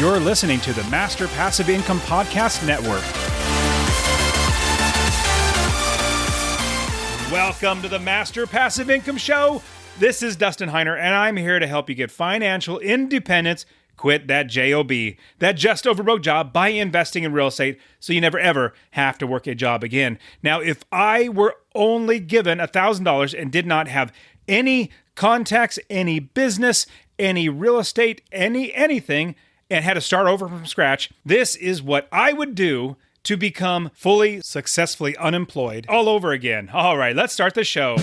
You're listening to the Master Passive Income Podcast Network. Welcome to the Master Passive Income Show. This is Dustin Heiner, and I'm here to help you get financial independence, quit that JOB, that just over broke job, by investing in real estate so you never ever have to work a job again. Now, if I were only given $1,000 and did not have any contacts, any business, any real estate, anything, and had to start over from scratch, this is what I would do to become fully, successfully unemployed all over again. All right, let's start the show.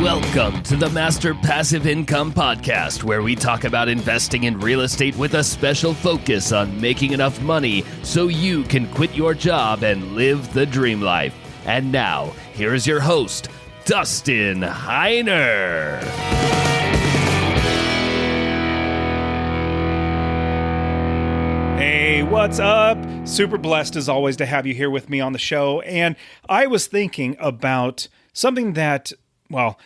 Welcome to the Master Passive Income Podcast, where we talk about investing in real estate with a special focus on making enough money so you can quit your job and live the dream life. And now, here is your host, Dustin Heiner. Hey, what's up? Super blessed as always to have you here with me on the show. And I was thinking about something that, well,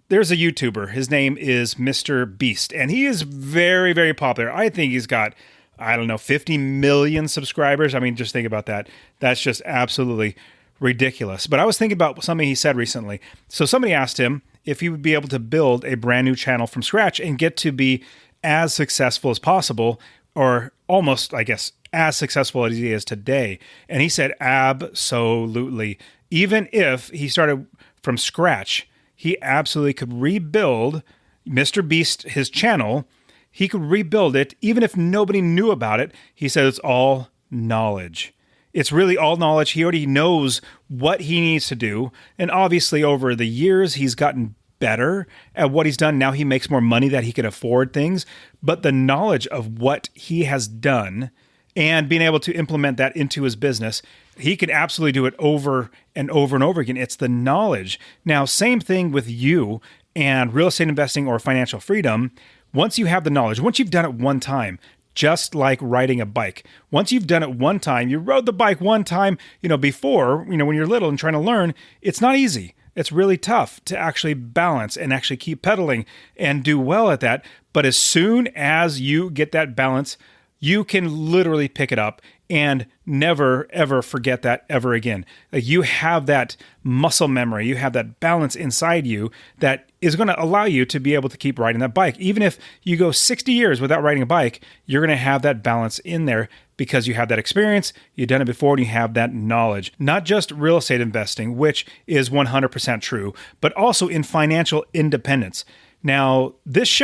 there's a YouTuber. His name is Mr. Beast, and he is very, very popular. I think he's got, 50 million subscribers. I mean, just think about that. That's just absolutely ridiculous. But I was thinking about something he said recently. So somebody asked him if he would be able to build a brand new channel from scratch and get to be as successful as possible, or almost, I guess, as successful as he is today. And he said, absolutely. Even if he started from scratch, he absolutely could rebuild Mr. Beast, his channel. He could rebuild it even if nobody knew about it. He said it's all knowledge. It's really all knowledge. He already knows what he needs to do. And obviously over the years, he's gotten better at what he's done. Now he makes more money that he can afford things. But the knowledge of what he has done and being able to implement that into his business, he can absolutely do it over and over and over again. It's the knowledge. Now, same thing with you and real estate investing or financial freedom. Once you have the knowledge, once you've done it one time, just like riding a bike. Once you've done it one time, you rode the bike one time, before, when you're little and trying to learn, it's not easy. It's really tough to actually balance and actually keep pedaling and do well at that. But as soon as you get that balance, you can literally pick it up and never, ever forget that ever again. You have that muscle memory. You have that balance inside you that is going to allow you to be able to keep riding that bike. Even if you go 60 years without riding a bike, you're going to have that balance in there because you have that experience, you've done it before, and you have that knowledge. Not just real estate investing, which is 100% true, but also in financial independence. Now, this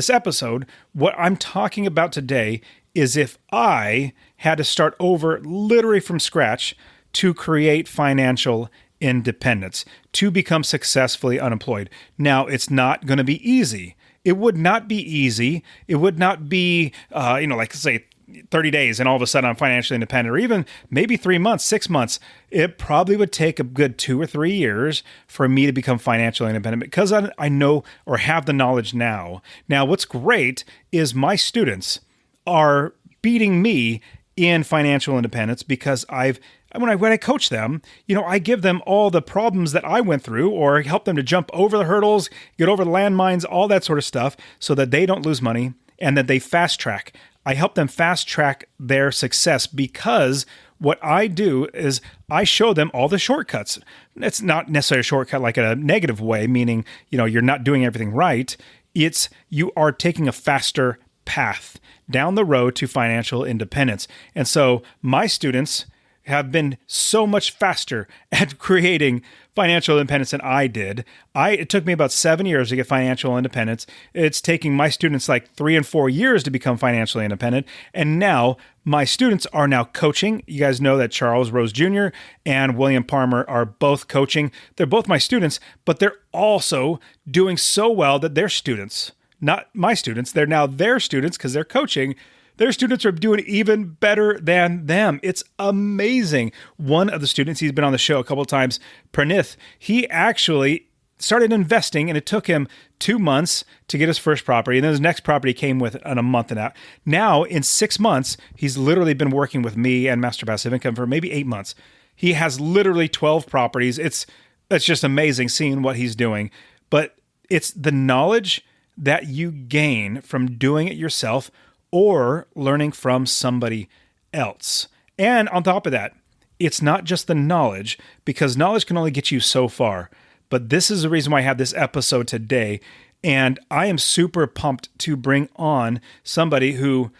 episode, what I'm talking about today is if I had to start over literally from scratch to create financial independence, to become successfully unemployed. Now, it's not going to be easy. It would not be easy. It would not be, like say 30 days and all of a sudden I'm financially independent, or even maybe 3 months, 6 months. It probably would take a good 2 or 3 years for me to become financially independent because I know or have the knowledge now. Now, what's great is my students are beating me in financial independence because when I coach them, I give them all the problems that I went through or help them to jump over the hurdles, get over the landmines, all that sort of stuff so that they don't lose money and that they fast track. I help them fast track their success because what I do is I show them all the shortcuts. It's not necessarily a shortcut like in a negative way, meaning, you're not doing everything right. It's you are taking a faster path down the road to financial independence. And so my students have been so much faster at creating financial independence than I did. It took me about 7 years to get financial independence. It's taking my students like 3 and 4 years to become financially independent. And now my students are now coaching. You guys know that Charles Rose Jr. and William Palmer are both coaching. They're both my students, but they're also doing so well that they're students. Not my students. They're now their students because they're coaching. Their students are doing even better than them. It's amazing. One of the students, he's been on the show a couple of times, Pranith, he actually started investing, and it took him 2 months to get his first property. And then his next property came within a month and a half. Now, in 6 months, he's literally been working with me and Master Passive Income for maybe 8 months. He has literally 12 properties. It's It's just amazing seeing what he's doing. But it's the knowledge that you gain from doing it yourself or learning from somebody else. And on top of that, it's not just the knowledge, because knowledge can only get you so far. But this is the reason why I have this episode today. And I am super pumped to bring on somebody who,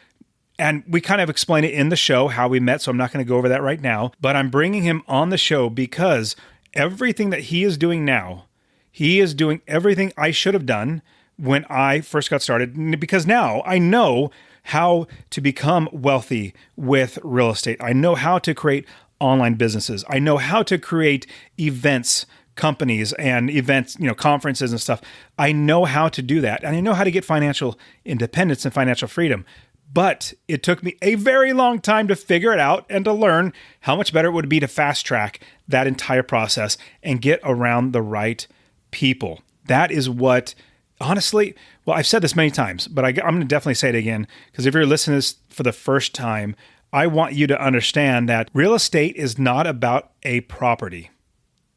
and we kind of explain it in the show how we met, so I'm not going to go over that right now. But I'm bringing him on the show because everything that he is doing now, he is doing everything I should have done when I first got started, because now I know how to become wealthy with real estate. I know how to create online businesses. I know how to create events, companies and events, conferences and stuff. I know how to do that. And I know how to get financial independence and financial freedom. But it took me a very long time to figure it out and to learn how much better it would be to fast track that entire process and get around the right people. That is what, honestly, well, I've said this many times, but I'm going to definitely say it again, because if you're listening to this for the first time, I want you to understand that real estate is not about a property.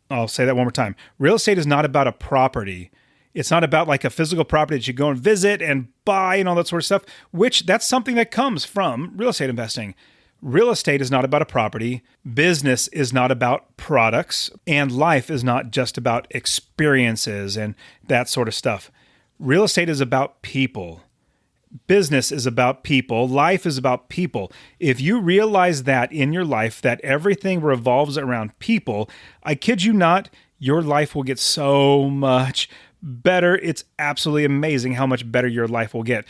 I'll say that one more time. Real estate is not about a property. It's not about like a physical property that you go and visit and buy and all that sort of stuff, which that's something that comes from real estate investing. Real estate is not about a property. Business is not about products. And life is not just about experiences and that sort of stuff. Real estate is about people. Business is about people. Life is about people. If you realize that in your life, that everything revolves around people, I kid you not, your life will get so much better. It's absolutely amazing how much better your life will get.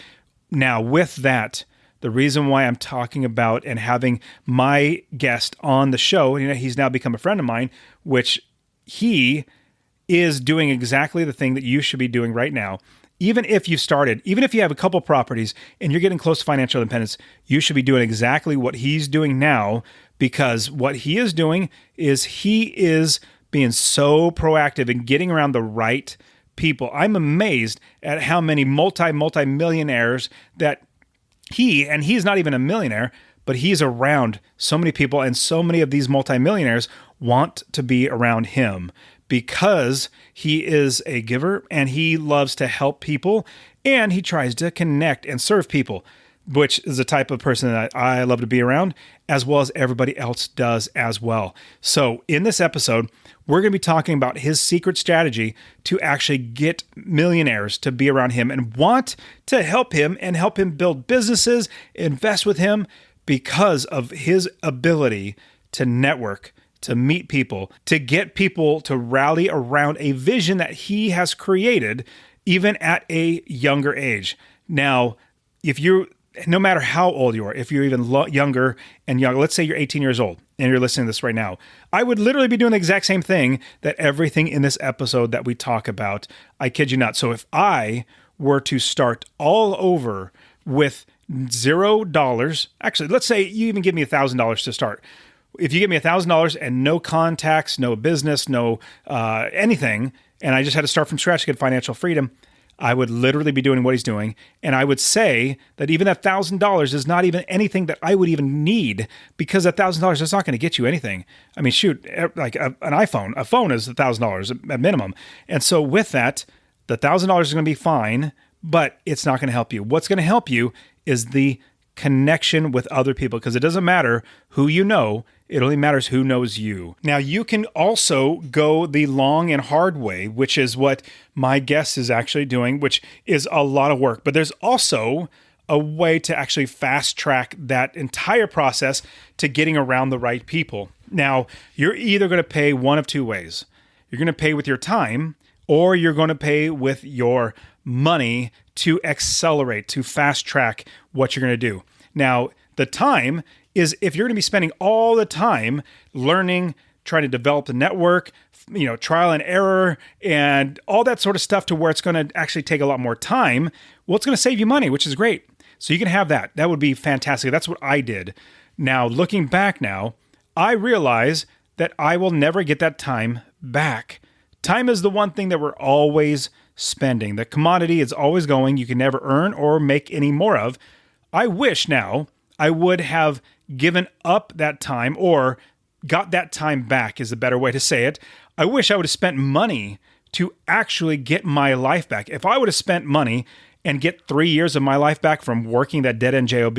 Now, with that, the reason why I'm talking about and having my guest on the show, he's now become a friend of mine, which he is doing exactly the thing that you should be doing right now. Even if you have a couple properties and you're getting close to financial independence, you should be doing exactly what he's doing now, because what he is doing is he is being so proactive in getting around the right people. I'm amazed at how many multi-millionaires that he's not even a millionaire, but he's around so many people, and so many of these multimillionaires want to be around him, because he is a giver and he loves to help people and he tries to connect and serve people, which is the type of person that I love to be around, as well as everybody else does as well. So in this episode, we're going to be talking about his secret strategy to actually get millionaires to be around him and want to help him and help him build businesses, invest with him, because of his ability to network, to meet people, to get people to rally around a vision that he has created, even at a younger age. Now, no matter how old you are, if you're even younger and young, let's say you're 18 years old and you're listening to this right now, I would literally be doing the exact same thing that everything in this episode that we talk about. I kid you not. So if I were to start all over with $0, actually, let's say you even give me $1,000 to start. If you give me $1,000 and no contacts, no business, no anything, and I just had to start from scratch to get financial freedom, I would literally be doing what he's doing. And I would say that even that $1,000 is not even anything that I would even need, because $1,000 is not going to get you anything. I mean, shoot, like an iPhone, a phone is $1,000 at minimum. And so with that, the $1,000 is going to be fine, but it's not going to help you. What's going to help you is the connection with other people, because it doesn't matter who you know, it only matters who knows you. Now, you can also go the long and hard way, which is what my guest is actually doing, which is a lot of work. But there's also a way to actually fast track that entire process to getting around the right people. Now, you're either going to pay one of two ways. You're going to pay with your time, or you're going to pay with your money to accelerate, to fast track what you're going to do. Now, the time is if you're going to be spending all the time learning, trying to develop the network, trial and error and all that sort of stuff, to where it's going to actually take a lot more time, well, it's going to save you money, which is great. So you can have that. That would be fantastic. That's what I did. Now, looking back now, I realize that I will never get that time back. Time is the one thing that we're always spending. The commodity is always going. You can never earn or make any more of. I wish now I would have given up that time, or got that time back is a better way to say it. I wish I would have spent money to actually get my life back. If I would have spent money and get 3 years of my life back from working that dead-end job,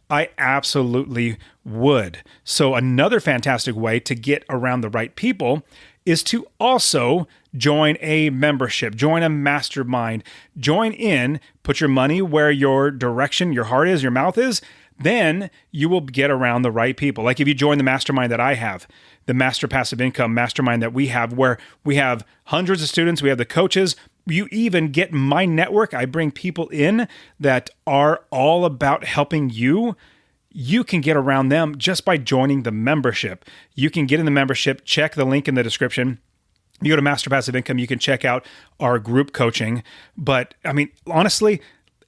I absolutely would. So another fantastic way to get around the right people is to also join a membership, join a mastermind, join in, put your money where your direction, your heart is, your mouth is, then you will get around the right people. Like if you join the mastermind that I have, the Master Passive Income mastermind that we have, where we have hundreds of students, we have the coaches, you even get my network. I bring people in that are all about helping you. You can get around them just by joining the membership. You can get in the membership, check the link in the description. You go to Master Passive Income, you can check out our group coaching. But I mean, honestly,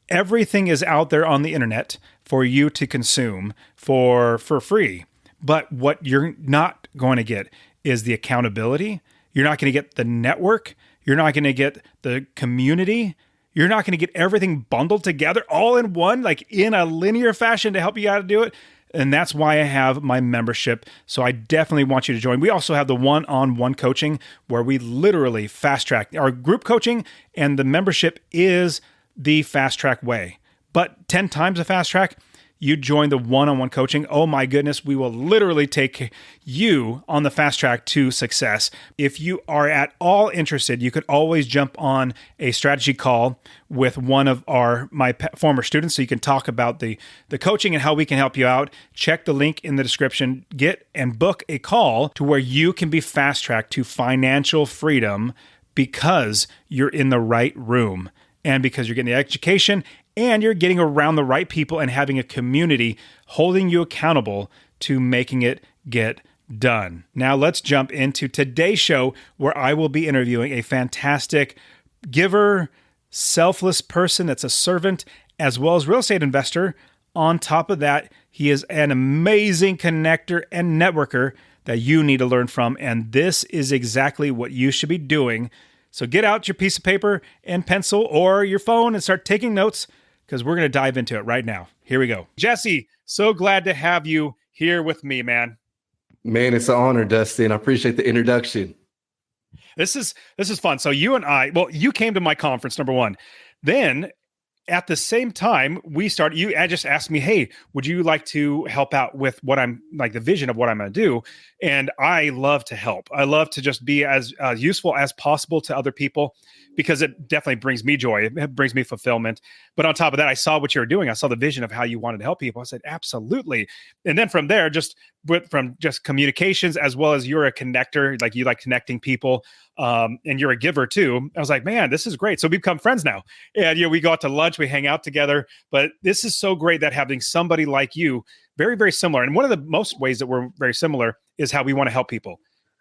everything is out there on the internet for you to consume for free. But what you're not going to get is the accountability. You're not going to get the network. You're not going to get the community. You're not going to get everything bundled together all in one, like in a linear fashion to help you out to do it. And that's why I have my membership. So I definitely want you to join. We also have the one-on-one coaching where we literally fast track. Our group coaching and the membership is the fast track way. But 10 times the fast track, you join the one-on-one coaching. Oh my goodness, we will literally take you on the fast track to success. If you are at all interested, you could always jump on a strategy call with one of my former students so you can talk about the coaching and how we can help you out. Check the link in the description. Get and book a call to where you can be fast-tracked to financial freedom because you're in the right room and because you're getting the education and you're getting around the right people and having a community holding you accountable to making it get done. Now let's jump into today's show where I will be interviewing a fantastic giver, selfless person that's a servant, as well as real estate investor. On top of that, he is an amazing connector and networker that you need to learn from. And this is exactly what you should be doing. So get out your piece of paper and pencil or your phone and start taking notes, because we're going to dive into it right now. Here we go. Jesse, so glad to have you here with me, man. Man, it's an honor, Dustin. I appreciate the introduction. This is fun. So you and you came to my conference, number one. Then at the same time, I just asked me, hey, would you like to help out with what I'm like the vision of what I'm going to do? And I love to help. I love to just be as useful as possible to other people because it definitely brings me joy. It brings me fulfillment. But on top of that, I saw what you were doing. I saw the vision of how you wanted to help people. I said, absolutely. And then from there, from communications, as well as you're a connector, like you like connecting people, and you're a giver too. I was like, man, this is great. So we've become friends now. And we go out to lunch, we hang out together. But this is so great that having somebody like you, very, very similar. And one of the most ways that we're very similar is how we want to help people.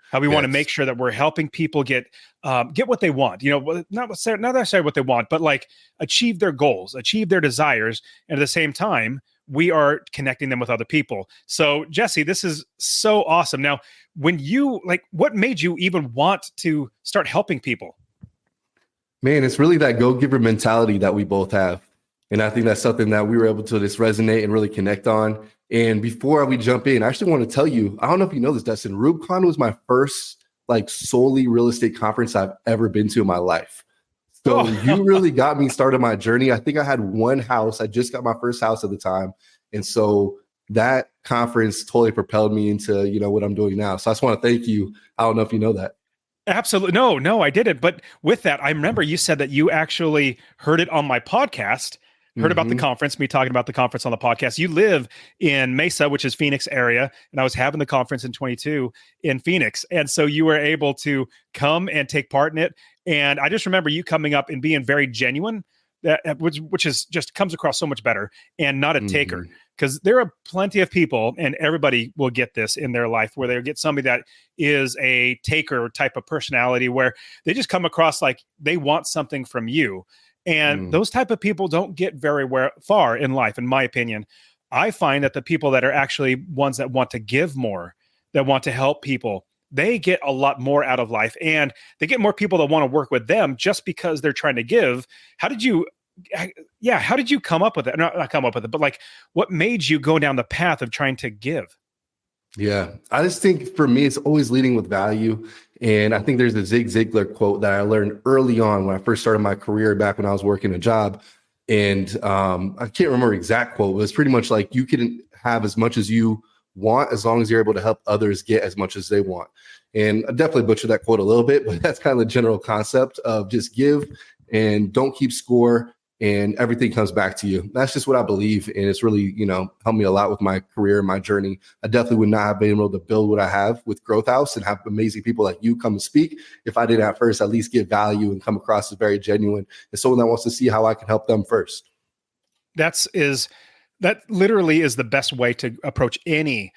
How we want to make sure that we're helping people get what they want. Not necessarily what they want, but like achieve their goals, achieve their desires. And at the same time, we are connecting them with other people. So Jesse, this is so awesome. Now, what made you even want to start helping people? Man, it's really that go-giver mentality that we both have. And I think that's something that we were able to just resonate and really connect on. And before we jump in, I actually want to tell you, I don't know if you know this, Dustin, RubeCon was my first solely real estate conference I've ever been to in my life. So you really got me started my journey. I think I had one house. I just got my first house at the time. And so that conference totally propelled me into, what I'm doing now. So I just want to thank you. I don't know if you know that. Absolutely. No, I didn't. But with that, I remember you said that you actually heard it on my podcast. Heard about the conference, me talking about the conference on the podcast. You live in Mesa, which is Phoenix area, and I was having the conference in 22 in Phoenix. And so you were able to come and take part in it. And I just remember you coming up and being very genuine, which is just comes across so much better, and not a taker. Because there are plenty of people, and everybody will get this in their life, where they'll get somebody that is a taker type of personality, where they just come across like they want something from you. And those type of people don't get very far in life, in my opinion. I find that the people that are actually ones that want to give more, that want to help people, they get a lot more out of life, and they get more people that want to work with them just because they're trying to give. How did you come up with it? Not come up with it, but what made you go down the path of trying to give? Yeah, I just think for me, it's always leading with value. And I think there's a Zig Ziglar quote that I learned early on when I first started my career back when I was working a job. And I can't remember exact quote, but it's pretty much like you can have as much as you want as long as you're able to help others get as much as they want. And I definitely butchered that quote a little bit, but that's kind of the general concept of just give and don't keep score, and everything comes back to you. That's just what I believe. And it's really, helped me a lot with my career and my journey. I definitely would not have been able to build what I have with Growth House and have amazing people like you come and speak if I didn't at first at least give value and come across as very genuine and someone that wants to see how I can help them first. That literally is the best way to approach any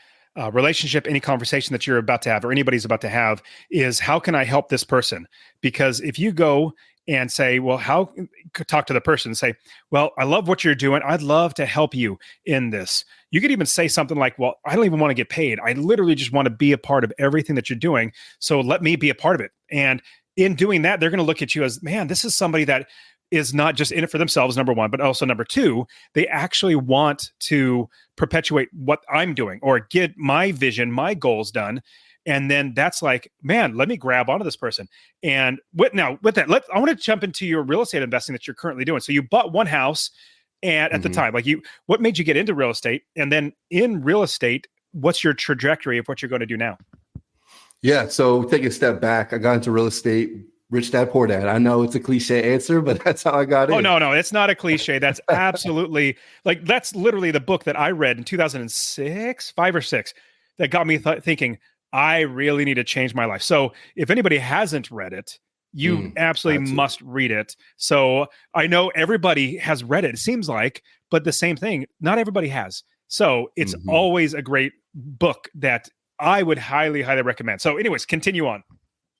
relationship, any conversation that you're about to have or anybody's about to have, is how can I help this person? Because if you go and say, well, how talk to the person and say, well, I love what you're doing. I'd love to help you in this. You could even say something like, well, I don't even want to get paid. I literally just want to be a part of everything that you're doing. So let me be a part of it. And in doing that, they're going to look at you as, man, this is somebody that is not just in it for themselves, number one, but also number two, they actually want to perpetuate what I'm doing or get my vision, my goals done. And then that's like, man, let me grab onto this person. And with that, I want to jump into your real estate investing that you're currently doing. So you bought one house, and at the time, what made you get into real estate? And then in real estate, what's your trajectory of what you're going to do now? Yeah. So take a step back. I got into real estate, rich dad, poor dad. I know it's a cliche answer, but that's how I got in. Oh, no, it's not a cliche. That's absolutely that's literally the book that I read in 2006, 5 or 6, that got me thinking, I really need to change my life. So if anybody hasn't read it, you absolutely must read it. So I know everybody has read it, it seems like, but the same thing, not everybody has. So it's always a great book that I would highly, highly recommend. So anyways, continue on.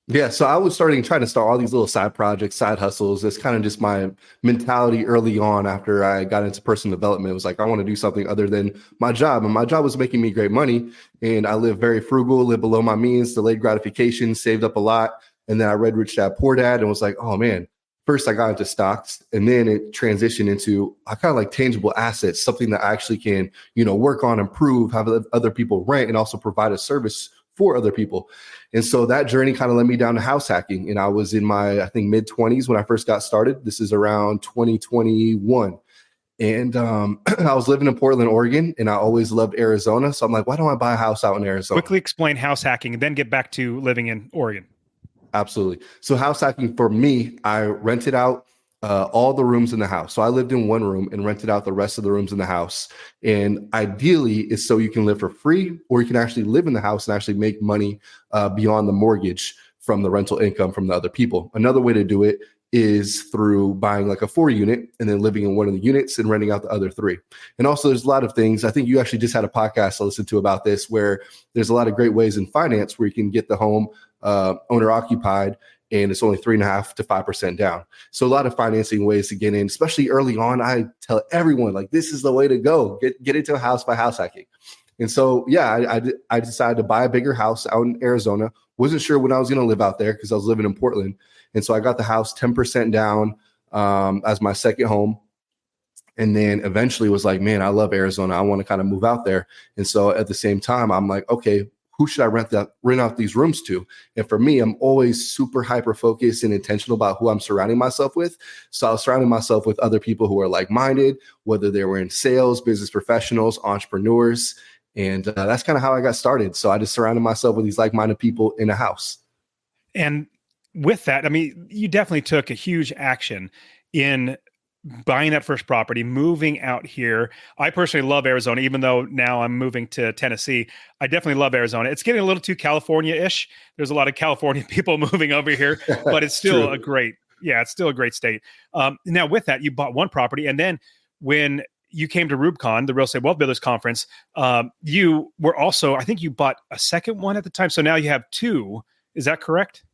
Yeah, so I was trying to start all these little side projects, side hustles. That's kind of just my mentality early on after I got into personal development. It was like, I want to do something other than my job. And my job was making me great money. And I live very frugal, live below my means, delayed gratification, saved up a lot. And then I read Rich Dad, Poor Dad and was like, oh man, first I got into stocks, and then it transitioned into I kind of like tangible assets, something that I actually can, work on, improve, have other people rent, and also provide a service for other people. And so that journey kind of led me down to house hacking. And I was in my, I think, mid-20s when I first got started. This is around 2021. And I was living in Portland, Oregon, and I always loved Arizona. So I'm like, why don't I buy a house out in Arizona? Quickly explain house hacking and then get back to living in Oregon. Absolutely. So house hacking for me, I rented out all the rooms in the house. So I lived in one room and rented out the rest of the rooms in the house. And ideally is so you can live for free, or you can actually live in the house and actually make money beyond the mortgage from the rental income from the other people. Another way to do it is through buying like a 4-unit and then living in one of the units and renting out the other 3. And also there's a lot of things. I think you actually just had a podcast to listen to about this, where there's a lot of great ways in finance where you can get the home owner occupied, and it's only 3.5% to 5% down. So a lot of financing ways to get in, especially early on. I tell everyone, like, this is the way to go. Get into a house by house hacking. And so, yeah, I decided to buy a bigger house out in Arizona. Wasn't sure when I was going to live out there because I was living in Portland. And so I got the house 10% down as my second home. And then eventually was like, man, I love Arizona. I want to kind of move out there. And so at the same time, I'm like, okay, who should I rent out these rooms to? And for me, I'm always super hyper focused and intentional about who I'm surrounding myself with. So I was surrounding myself with other people who are like-minded, whether they were in sales, business professionals, entrepreneurs. And that's kind of how I got started. So I just surrounded myself with these like-minded people in a house. And with that, I mean, you definitely took a huge action in buying that first property, moving out here. I personally love Arizona, even though now I'm moving to Tennessee. I definitely love Arizona. It's getting a little too California-ish. There's a lot of California people moving over here, but it's still it's still a great state. Now with that, you bought one property. And then when you came to Rubicon, the Real Estate Wealth Builders Conference, you were also, I think you bought a second one at the time. So now you have 2. Is that correct?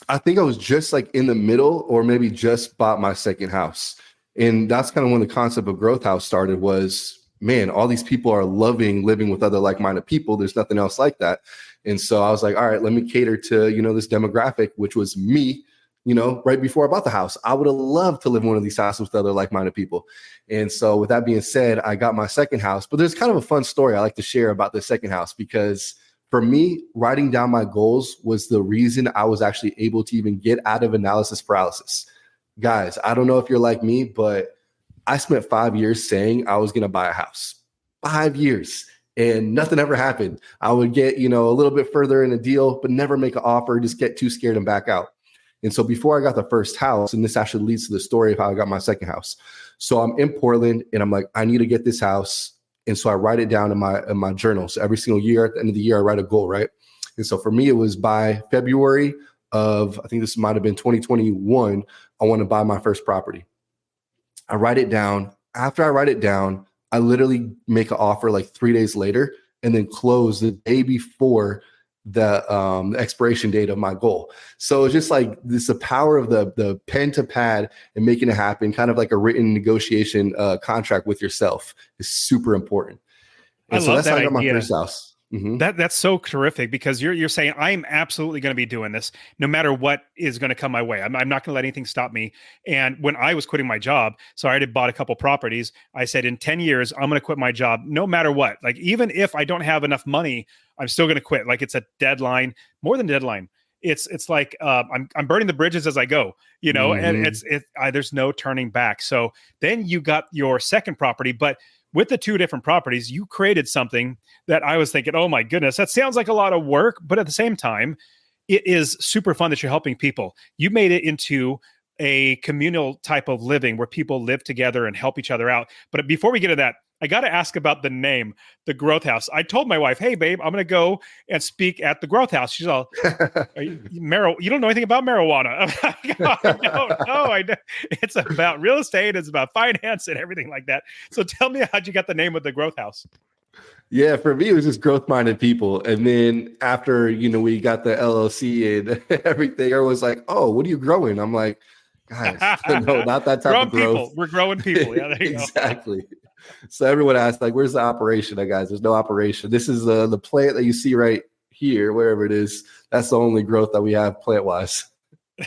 I think I was just like in the middle, or maybe just bought my second house. And that's kind of when the concept of Growth House started was, man, all these people are loving living with other like-minded people. There's nothing else like that. And so I was like, all right, let me cater to, this demographic, which was me right before I bought the house. I would have loved to live in one of these houses with other like-minded people. And so with that being said, I got my second house, but there's kind of a fun story I like to share about the second house, because for me, writing down my goals was the reason I was actually able to even get out of analysis paralysis. Guys, I don't know if you're like me, but I spent 5 years saying I was going to buy a house. 5 years. And nothing ever happened. I would get, a little bit further in a deal, but never make an offer, just get too scared and back out. And so before I got the first house, and this actually leads to the story of how I got my second house. So I'm in Portland and I'm like, I need to get this house. And so I write it down in my journal. So every single year, at the end of the year, I write a goal, right? And so for me, it was by February of, I think this might have been 2021, I want to buy my first property. I write it down. After I write it down, I literally make an offer like 3 days later and then close the day before the expiration date of my goal. So it's just like this, the power of the pen to pad and making it happen, kind of like a written negotiation contract with yourself, is super important. And I love that's that how I got my idea. first house. Mm-hmm. That's so terrific, because you're saying I'm absolutely going to be doing this no matter what is going to come my way. I'm not going to let anything stop me. And when I was quitting my job, so I already bought a couple properties, I said in 10 years, I'm going to quit my job no matter what. Like, even if I don't have enough money, I'm still going to quit. Like, it's a deadline, more than deadline. It's like I'm burning the bridges as I go, and there's no turning back. So then you got your second property, but with the two different properties, you created something that I was thinking, oh my goodness, that sounds like a lot of work, but at the same time, it is super fun that you're helping people. You made it into a communal type of living where people live together and help each other out. But before we get to that, I got to ask about the name, the Growth House. I told my wife, hey, babe, I'm going to go and speak at the Growth House. She's all, you don't know anything about marijuana. I don't. It's about real estate. It's about finance and everything like that. So tell me, how'd you get the name of the Growth House? Yeah, for me, it was just growth-minded people. And then after, we got the LLC and everything, everyone was like, oh, what are you growing? I'm like, guys, no, not that type of growth. People. We're growing people. Yeah, there you exactly. Go. So everyone asked, like, where's the operation, guys? There's no operation. This is the plant that you see right here, wherever it is. That's the only growth that we have plant-wise.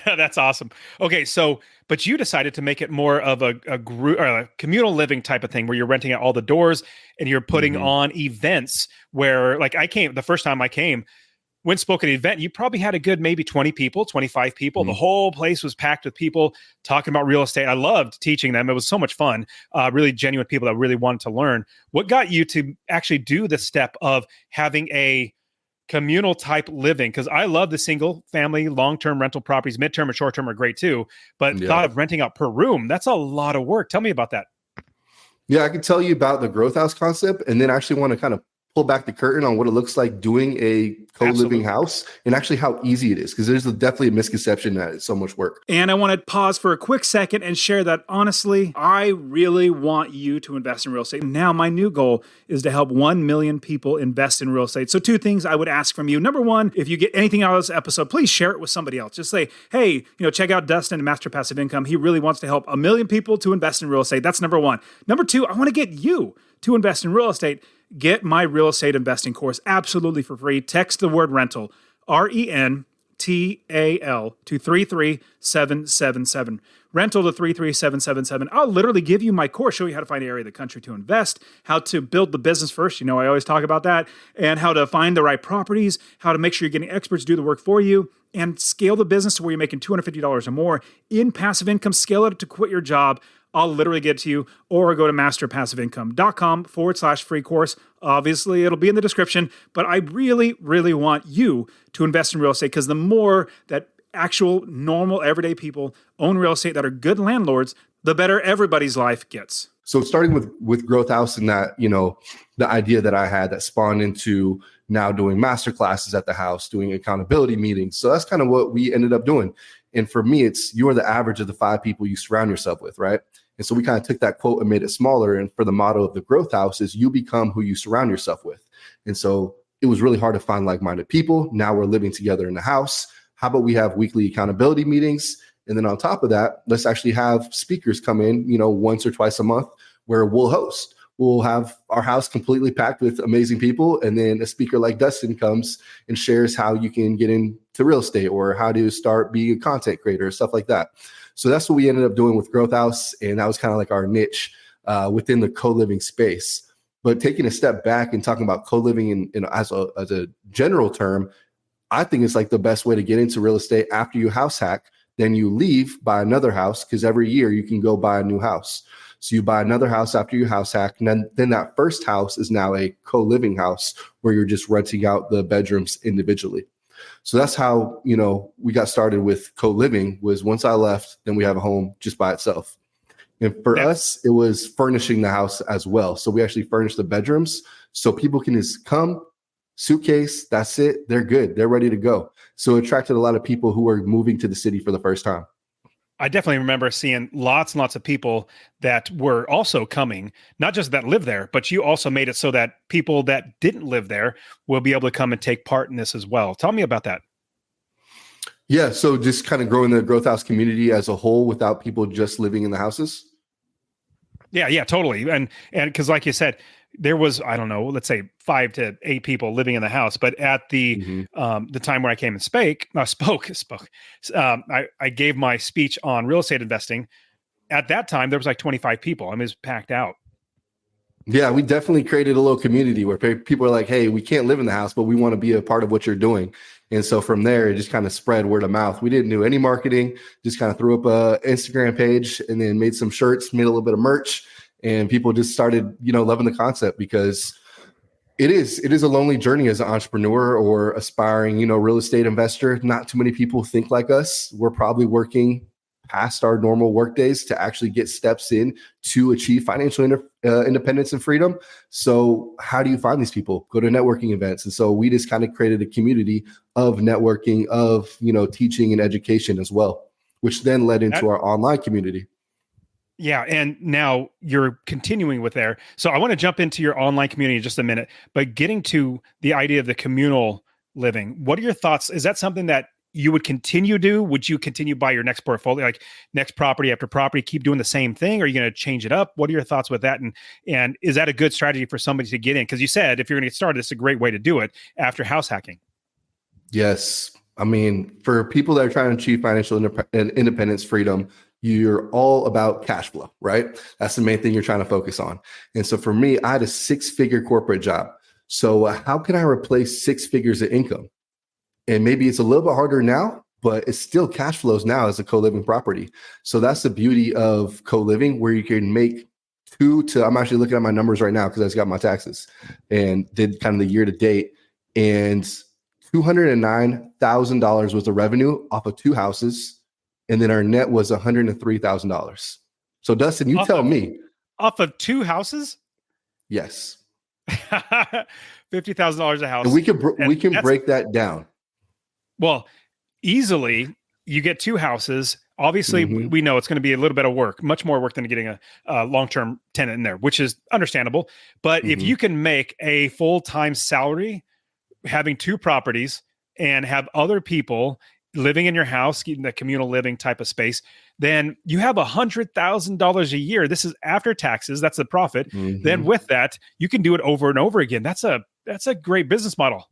That's awesome. Okay, so, but you decided to make it more of a group or a communal living type of thing where you're renting out all the doors and you're putting on events where, like, the first time I came, when spoke at an event, you probably had a good maybe 20 people, 25 people. The whole place was packed with people talking about real estate. I loved teaching them. It was so much fun. Really genuine people that really wanted to learn. What got you to actually do the step of having a communal type living? Because I love the single family, long-term rental properties. Midterm and short-term are great too. But thought of renting out per room, that's a lot of work. Tell me about that. Yeah, I can tell you about the Growth House concept, and then actually want to kind of pull back the curtain on what it looks like doing a co-living house and actually how easy it is, because there's definitely a misconception that it's so much work. And I want to pause for a quick second and share that, honestly, I really want you to invest in real estate. Now, my new goal is to help 1 million people invest in real estate. So 2 things I would ask from you. Number 1, if you get anything out of this episode, please share it with somebody else. Just say, hey, check out Dustin and Master Passive Income. He really wants to help 1 million people to invest in real estate. That's number 1. Number 2, I want to get you to invest in real estate. Get my real estate investing course absolutely for free. Text the word rental, RENTAL, to 33777. Rental to 33777. I'll literally give you my course, show you how to find an area of the country to invest, how to build the business first. I always talk about that, and how to find the right properties, how to make sure you're getting experts to do the work for you, and scale the business to where you're making $250 or more in passive income. Scale it to quit your job. I'll literally get it to you, or go to masterpassiveincome.com/free course. Obviously, it'll be in the description, but I really, really want you to invest in real estate, because the more that actual, normal, everyday people own real estate that are good landlords, the better everybody's life gets. So starting with Growth House and that, the idea that I had that spawned into now doing master classes at the house, doing accountability meetings. So that's kind of what we ended up doing. And for me, it's you're the average of the 5 people you surround yourself with, right? And so we kind of took that quote and made it smaller. And for the motto of the Growth House is you become who you surround yourself with. And so it was really hard to find like-minded people. Now we're living together in the house. How about we have weekly accountability meetings? And then on top of that, let's actually have speakers come in, once or twice a month where we'll host. we'll have our house completely packed with amazing people. And then a speaker like Dustin comes and shares how you can get into real estate or how to start being a content creator, stuff like that. So that's what we ended up doing with Growth House. And that was kind of like our niche within the co-living space. But taking a step back and talking about co-living as a general term, I think it's like the best way to get into real estate. After you house hack, then you leave, buy another house, because every year you can go buy a new house. So you buy another house after you house hack, and then that first house is now a co-living house where you're just renting out the bedrooms individually. So that's how, we got started with co-living. Was once I left, then we have a home just by itself. And for us, it was furnishing the house as well. So we actually furnished the bedrooms so people can just come, suitcase, that's it. They're good. They're ready to go. So it attracted a lot of people who were moving to the city for the first time. I definitely remember seeing lots and lots of people that were also coming, not just that live there, but you also made it so that people that didn't live there will be able to come and take part in this as well. Tell me about that. Yeah. So just kind of growing the Growth House community as a whole without people just living in the houses. Yeah, totally. And because like you said, there was, I don't know, let's say 5 to 8 people living in the house, but at the time where I came and spoke, I gave my speech on real estate investing. At that time, there was like 25 people. I mean, it was packed out. Yeah, we definitely created a little community where people are like, hey, we can't live in the house, but we want to be a part of what you're doing. And so from there, it just kind of spread word of mouth. We didn't do any marketing, just kind of threw up a Instagram page and then made some shirts, made a little bit of merch. And people just started, loving the concept, because it is a lonely journey as an entrepreneur or aspiring, real estate investor. Not too many people think like us. We're probably working past our normal work days to actually get steps in to achieve financial independence and freedom. So how do you find these people? Go to networking events. And so we just kind of created a community of networking, of, teaching and education as well, which then led into our online community. Yeah. And now you're continuing with there. So I want to jump into your online community in just a minute, but getting to the idea of the communal living, what are your thoughts? Is that something that you would continue to do? Would you continue by your next portfolio, like next property after property, keep doing the same thing? Or are you going to change it up? What are your thoughts with that? And is that a good strategy for somebody to get in? Because you said if you're going to get started, it's a great way to do it after house hacking. Yes. I mean, for people that are trying to achieve financial independence, freedom, you're all about cash flow, right? That's the main thing you're trying to focus on. And so for me, I had a 6-figure corporate job. So how can I replace 6 figures of income? And maybe it's a little bit harder now, but it's still cash flows now as a co-living property. So that's the beauty of co-living, where you can make I'm actually looking at my numbers right now because I just got my taxes and did kind of the year to date, and $209,000 worth of revenue off of 2 houses. And then our net was $103,000. So Dustin, you tell me. Off of 2 houses? Yes. $50,000 a house. And we can break that down. Well, easily you get 2 houses. Obviously, we know it's going to be a little bit of work, much more work than getting a long-term tenant in there, which is understandable. But if you can make a full-time salary, having 2 properties and have other people living in your house, in the communal living type of space, then you have $100,000 a year. This is after taxes. That's the profit. Then with that, you can do it over and over again. That's a great business model.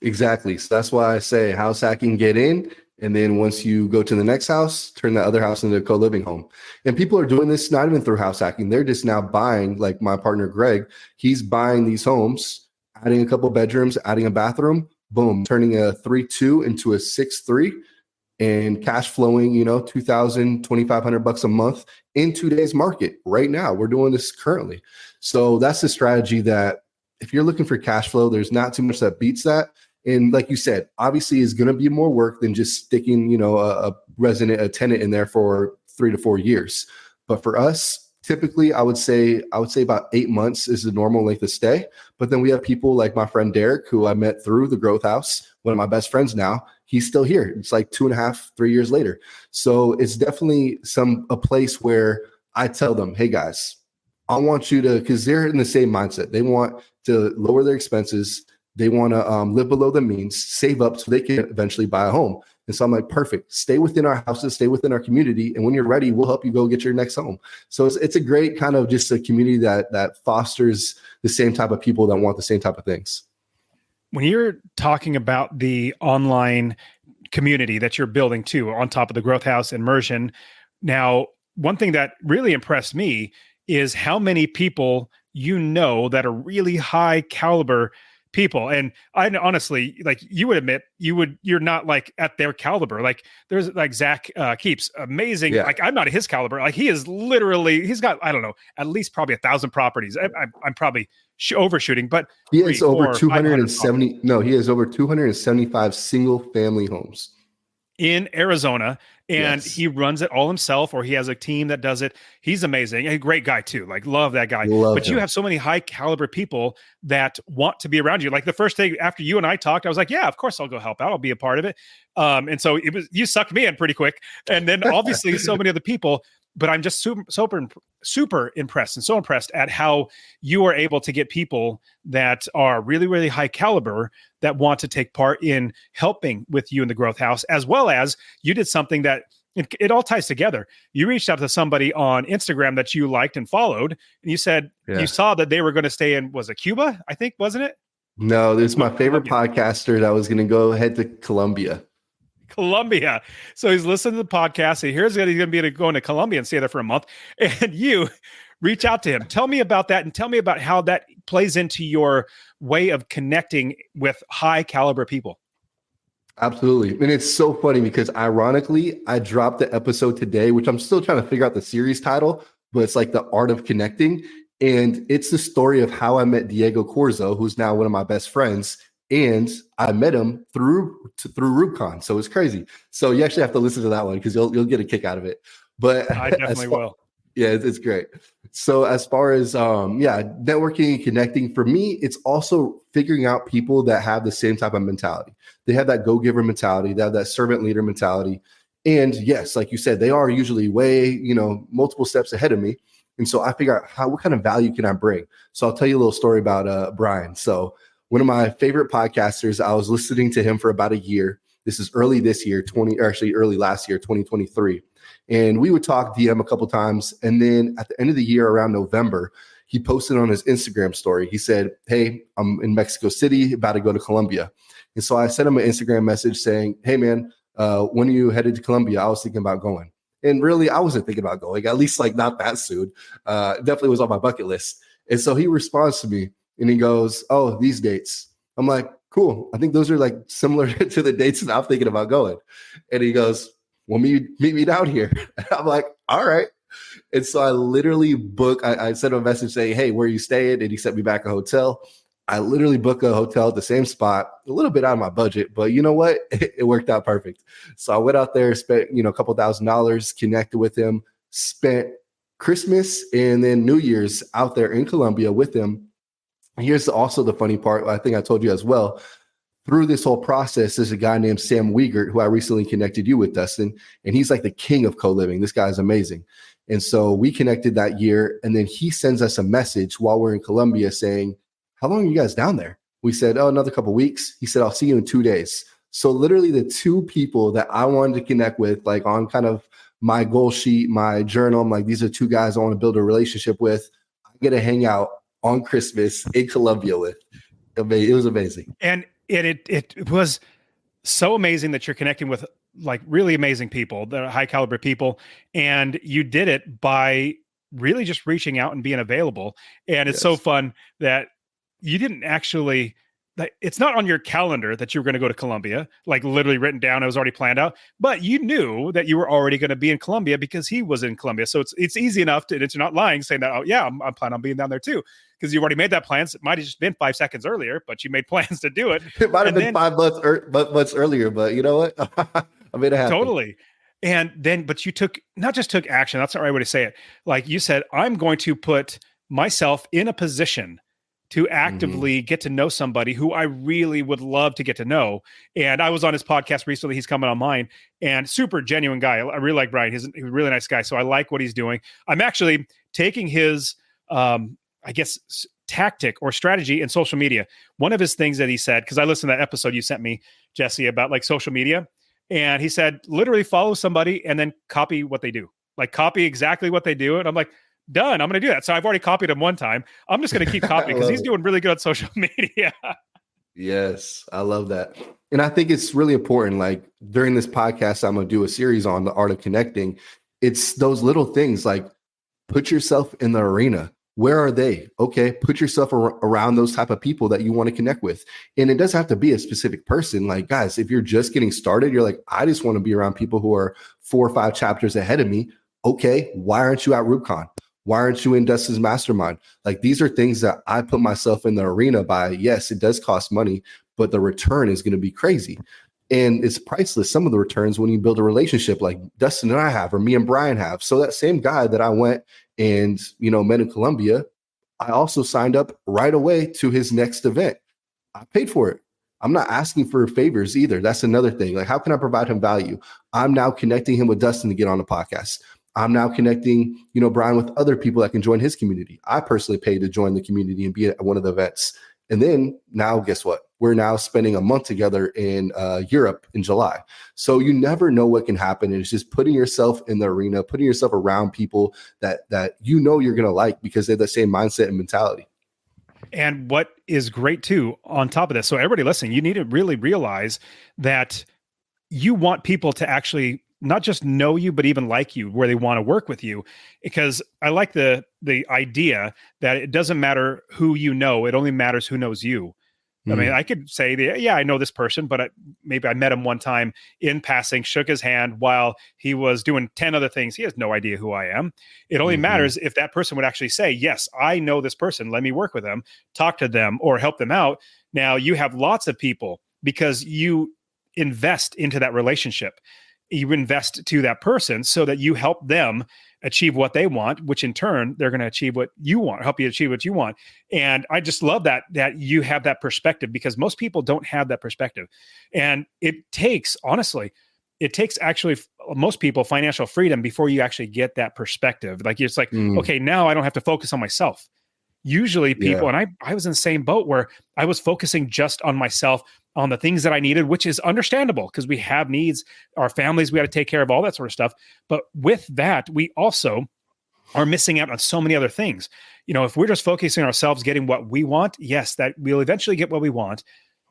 Exactly. So that's why I say house hacking, get in. And then once you go to the next house, turn the other house into a co-living home. And people are doing this not even through house hacking. They're just now buying, like my partner, Greg, he's buying these homes, adding a couple bedrooms, adding a bathroom, boom, turning a 3.2 into a 6.3 and cash flowing, $2,000, $2,500 a month in today's market right now. We're doing this currently. So that's the strategy that if you're looking for cash flow, there's not too much that beats that. And like you said, obviously is going to be more work than just sticking, a tenant in there for 3 to 4 years. But for us, typically, I would say about 8 months is the normal length of stay. But then we have people like my friend Derek, who I met through the Growth House, one of my best friends now. He's still here. It's like 2.5, 3 years later. So it's definitely a place where I tell them, hey guys, I want you to, because they're in the same mindset. They want to lower their expenses. They want to live below the means, save up so they can eventually buy a home. And so I'm like, perfect. Stay within our houses, stay within our community. And when you're ready, we'll help you go get your next home. So it's a great kind of just a community that fosters the same type of people that want the same type of things. When you're talking about the online community that you're building too, on top of the Growth House immersion, now, one thing that really impressed me is how many people that are really high caliber people. And I honestly, like, you would admit you're not like at their caliber. Like, there's like Zach Keeps, amazing. Yeah. Like, I'm not at his caliber. Like, he is literally, he's got, I don't know, at least probably 1,000 properties. I'm probably overshooting, but he has over 270. No, he has over 275 single family homes in Arizona, and Yes. he runs it all himself, or he has a team that does it. He's amazing. A great guy too. Like, love that guy. But you have so many high caliber people that want to be around you. Like, the first day after you and I talked, I was like, yeah, of course I'll go help out. I'll be a part of it. And so you sucked me in pretty quick. And then obviously so many other people, but I'm just super impressed and so impressed at how you are able to get people that are really, really high caliber that want to take part in helping with you in the Growth House, as well as you did something that it all ties together. You reached out to somebody on Instagram that you liked and followed, and you said you saw that they were going to stay in, was it Cuba? I think, wasn't it? No, it's my favorite podcaster that was going to go ahead to Colombia. So he's listening to the podcast. He hears that he's going to be going to Colombia and stay there for a month. And you reach out to him. Tell me about that, and tell me about how that plays into your way of connecting with high caliber people. Absolutely. And it's so funny because ironically, I dropped the episode today, which I'm still trying to figure out the series title, but it's like The Art of Connecting. And it's the story of how I met Diego Corzo, who's now one of my best friends. And I met him through RubeCon. So it's crazy. So you actually have to listen to that one because you'll get a kick out of it. But I definitely will. Yeah, it's great. So as far as networking and connecting, for me, it's also figuring out people that have the same type of mentality. They have that go-giver mentality, they have that servant leader mentality. And yes, like you said, they are usually way, multiple steps ahead of me. And so I figure out what kind of value can I bring? So I'll tell you a little story about Brian. So one of my favorite podcasters, I was listening to him for about a year. This is early this year, early last year, 2023. And we would talk DM a couple times. And then at the end of the year, around November, he posted on his Instagram story. He said, hey, I'm in Mexico City, about to go to Colombia. And so I sent him an Instagram message saying, hey, man, when are you headed to Colombia? I was thinking about going. And really, I wasn't thinking about going, at least like not that soon. Definitely was on my bucket list. And so he responds to me and he goes, oh, these dates. I'm like, cool. I think those are like similar to the dates that I'm thinking about going. And he goes, well, meet me down here. And I'm like, all right. And so I literally I sent him a message saying, hey, where are you staying? And he sent me back a hotel. I literally booked a hotel at the same spot, a little bit out of my budget, but you know what? It worked out perfect. So I went out there, spent, a couple $1,000s, connected with him, spent Christmas and then New Year's out there in Colombia with him. Here's also the funny part. I think I told you as well. Through this whole process, there's a guy named Sam Wiegert, who I recently connected you with, Dustin, and he's like the king of co-living. This guy is amazing. And so we connected that year, and then he sends us a message while we're in Colombia saying, how long are you guys down there? We said, oh, another couple of weeks. He said, I'll see you in 2 days. So literally the two people that I wanted to connect with, like on kind of my goal sheet, my journal, I'm like, these are two guys I want to build a relationship with. I get to hang out on Christmas in Colombia with. It was amazing. And it was so amazing that you're connecting with like really amazing people, the high caliber people. And you did it by really just reaching out and being available. And it's so fun that you didn't actually, it's not on your calendar that you were going to go to Colombia, like literally written down. It was already planned out, but you knew that you were already going to be in Colombia because he was in Colombia. So it's easy enough to, it's not lying saying that, oh yeah, I'm planning on being down there too. Because you already made that plans. It might have just been 5 seconds earlier, but you made plans to do it. It might have been 5 months earlier, but you know what? I made it happen. Totally. And then, but you not just took action. That's not the right way to say it. Like you said, I'm going to put myself in a position to actively get to know somebody who I really would love to get to know. And I was on his podcast recently. He's coming on mine, and super genuine guy. I really like Brian. He's a really nice guy. So I like what he's doing. I'm actually taking his, tactic or strategy in social media. One of his things that he said, because I listened to that episode you sent me, Jesse, about like social media. And he said, literally follow somebody and then copy what they do. Like copy exactly what they do. And I'm like, done. I'm going to do that. So I've already copied him one time. I'm just going to keep copying because he's doing really good on social media. Yes, I love that. And I think it's really important. Like during this podcast, I'm going to do a series on the art of connecting. It's those little things like put yourself in the arena. Where are they? Okay, put yourself around those type of people that you want to connect with. And it doesn't have to be a specific person. Like, guys, if you're just getting started, you're like, I just want to be around people who are 4 or 5 chapters ahead of me. Okay, why aren't you at RubeCon? Why aren't you in Dustin's mastermind? Like, these are things that I put myself in the arena by. Yes, it does cost money, but the return is going to be crazy. And it's priceless. Some of the returns when you build a relationship like Dustin and I have, or me and Brian have. So that same guy that I went and, met in Colombia, I also signed up right away to his next event. I paid for it. I'm not asking for favors either. That's another thing. Like, how can I provide him value? I'm now connecting him with Dustin to get on the podcast. I'm now connecting, Brian with other people that can join his community. I personally paid to join the community and be at one of the events. And then now, guess what? We're now spending a month together in Europe in July. So you never know what can happen. And it's just putting yourself in the arena, putting yourself around people that you're going to like because they have the same mindset and mentality. And what is great too, on top of this, so everybody listening, you need to really realize that you want people to actually not just know you, but even like you, where they want to work with you. Because I like the idea that it doesn't matter who you know, it only matters who knows you. I mean, I could say, yeah, I know this person, but maybe I met him one time in passing, shook his hand while he was doing 10 other things. He has no idea who I am. It only matters if that person would actually say, yes, I know this person. Let me work with them, talk to them, or help them out. Now you have lots of people because you invest into that relationship. You invest to that person so that you help them achieve what they want, which in turn, they're going to achieve what you want, help you achieve what you want. And I just love that you have that perspective because most people don't have that perspective. And it takes actually most people financial freedom before you actually get that perspective. Like it's like, okay, now I don't have to focus on myself. Usually people, and I was in the same boat where I was focusing just on myself, on the things that I needed, which is understandable because we have needs, our families, we got to take care of all that sort of stuff. But with that, we also are missing out on so many other things. If we're just focusing on ourselves, getting what we want, yes, that we'll eventually get what we want.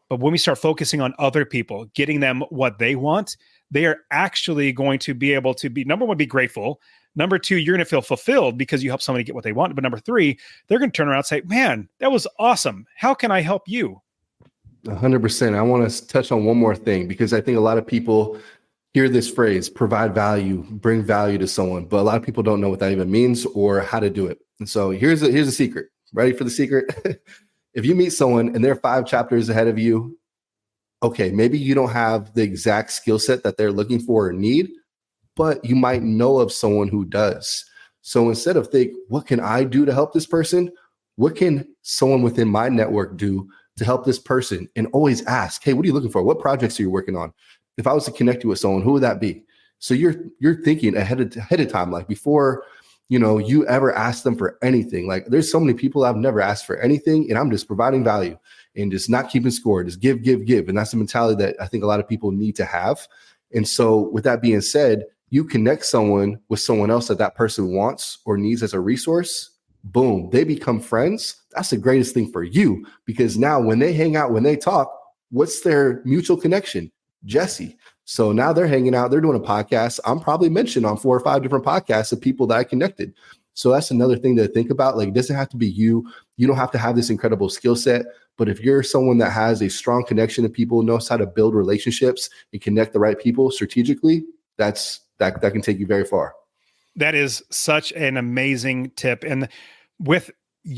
But when we start focusing on other people, getting them what they want, they are actually going to be able to be, number one, be grateful. Number two, you're going to feel fulfilled because you help somebody get what they want. But number three, they're going to turn around and say, man, that was awesome. How can I help you? 100%. I want to touch on one more thing because I think a lot of people hear this phrase, provide value, bring value to someone, but a lot of people don't know what that even means or how to do it. And so here's a secret. Ready for the secret? If you meet someone and they're 5 chapters ahead of you, okay, maybe you don't have the exact skill set that they're looking for or need, but you might know of someone who does. So instead of think, what can I do to help this person? What can someone within my network do to help this person? And always ask, hey, what are you looking for? What projects are you working on? If I was to connect you with someone, who would that be? So you're thinking ahead of time, like before, you ever ask them for anything. Like there's so many people I've never asked for anything, and I'm just providing value and just not keeping score, just give. And that's the mentality that I think a lot of people need to have. And so with that being said, you connect someone with someone else that person wants or needs as a resource, boom, they become friends. That's the greatest thing for you because now when they hang out, when they talk, what's their mutual connection? Jesse. So now they're hanging out, they're doing a podcast. I'm probably mentioned on 4 or 5 different podcasts of people that I connected. So that's another thing to think about. Like, it doesn't have to be you. You don't have to have this incredible skill set. But if you're someone that has a strong connection to people, knows how to build relationships and connect the right people strategically, that can take you very far. That is such an amazing tip. And with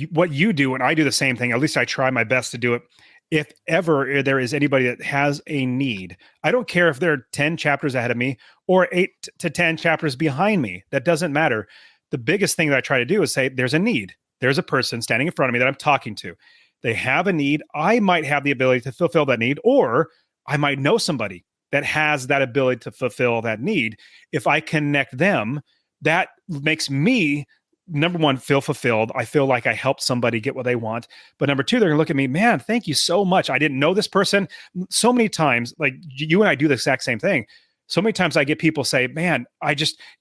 what you do, and I do the same thing, at least I try my best to do it. If ever there is anybody that has a need, I don't care if they're 10 chapters ahead of me or 8 to 10 chapters behind me. That doesn't matter. The biggest thing that I try to do is say, there's a need. There's a person standing in front of me that I'm talking to. They have a need. I might have the ability to fulfill that need, or I might know somebody that has that ability to fulfill that need. If I connect them, that makes me, number one, feel fulfilled. I feel like I helped somebody get what they want. But number two, they're going to look at me, man, thank you so much. I didn't know this person so many times. Like you and I do the exact same thing. so many times I get people say, man,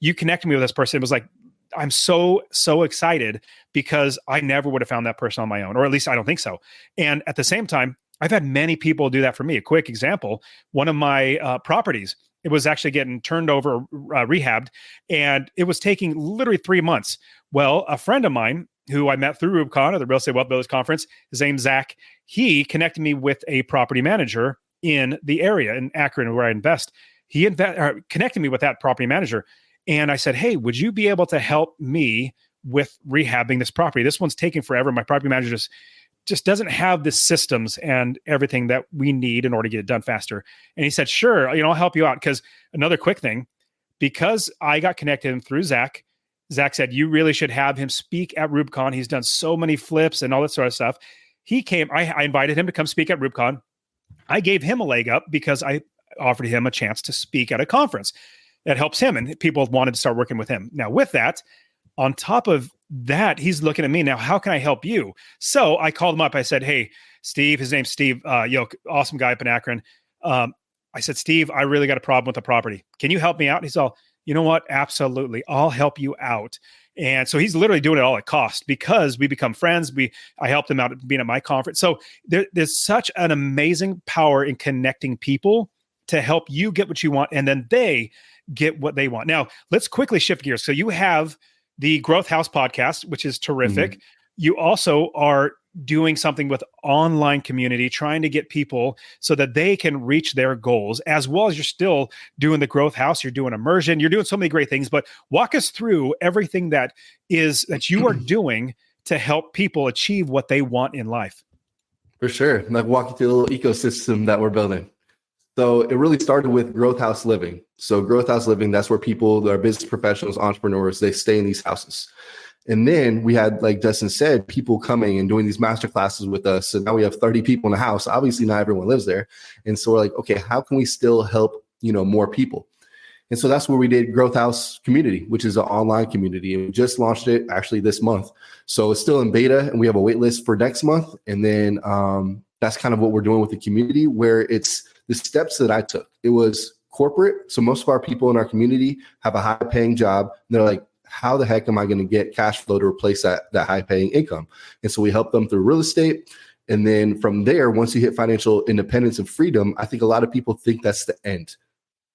you connected me with this person. It was like, I'm so excited because I never would have found that person on my own, or at least I don't think so. And at the same time, I've had many people do that for me. A quick example, one of my properties, it was actually getting turned over, rehabbed, and it was taking literally 3 months. Well, a friend of mine who I met through Rubicon, or the Real Estate Wealth Builders Conference, his name's Zach. He connected me with a property manager in the area in Akron where I invest. He connected me with that property manager. And I said, hey, would you be able to help me with rehabbing this property? This one's taking forever. My property manager just doesn't have the systems and everything that we need in order to get it done faster. And he said, sure, I'll help you out. Because another quick thing, because I got connected through Zach, Zach said, you really should have him speak at Rubicon. He's done so many flips and all that sort of stuff. He came, I invited him to come speak at Rubicon. I gave him a leg up because I offered him a chance to speak at a conference that helps him, and people wanted to start working with him. Now, with that, on top of that, he's looking at me now, how can I help you? So I called him up. I said, hey, Steve, his name's Steve Yoke, awesome guy up in Akron. I said, Steve, I really got a problem with the property. Can you help me out? He's all, you know what? Absolutely. I'll help you out. And so he's literally doing it all at cost because we become friends. I helped him out being at my conference. So there's such an amazing power in connecting people to help you get what you want, and then they get what they want. Now, let's quickly shift gears. So you have the Growth House podcast, which is terrific. Mm-hmm. You also are doing something with online community, trying to get people so that they can reach their goals, as well as you're still doing the Growth House. You're doing immersion. You're doing so many great things, but walk us through everything that you are doing to help people achieve what they want in life. For sure. Like walk you through the little ecosystem that we're building. So it really started with Growth House Living. So Growth House Living, that's where people that are business professionals, entrepreneurs, they stay in these houses. And then we had, like Dustin said, people coming and doing these master classes with us. So now we have 30 people in the house. Obviously, not everyone lives there. And so we're like, okay, how can we still help, more people? And so that's where we did Growth House Community, which is an online community. And we just launched it actually this month. So it's still in beta, and we have a wait list for next month. And then that's kind of what we're doing with the community, where it's the steps that I took. It was corporate. So most of our people in our community have a high paying job. And they're like, how the heck am I going to get cash flow to replace that high paying income? And so we help them through real estate. And then from there, once you hit financial independence and freedom, I think a lot of people think that's the end.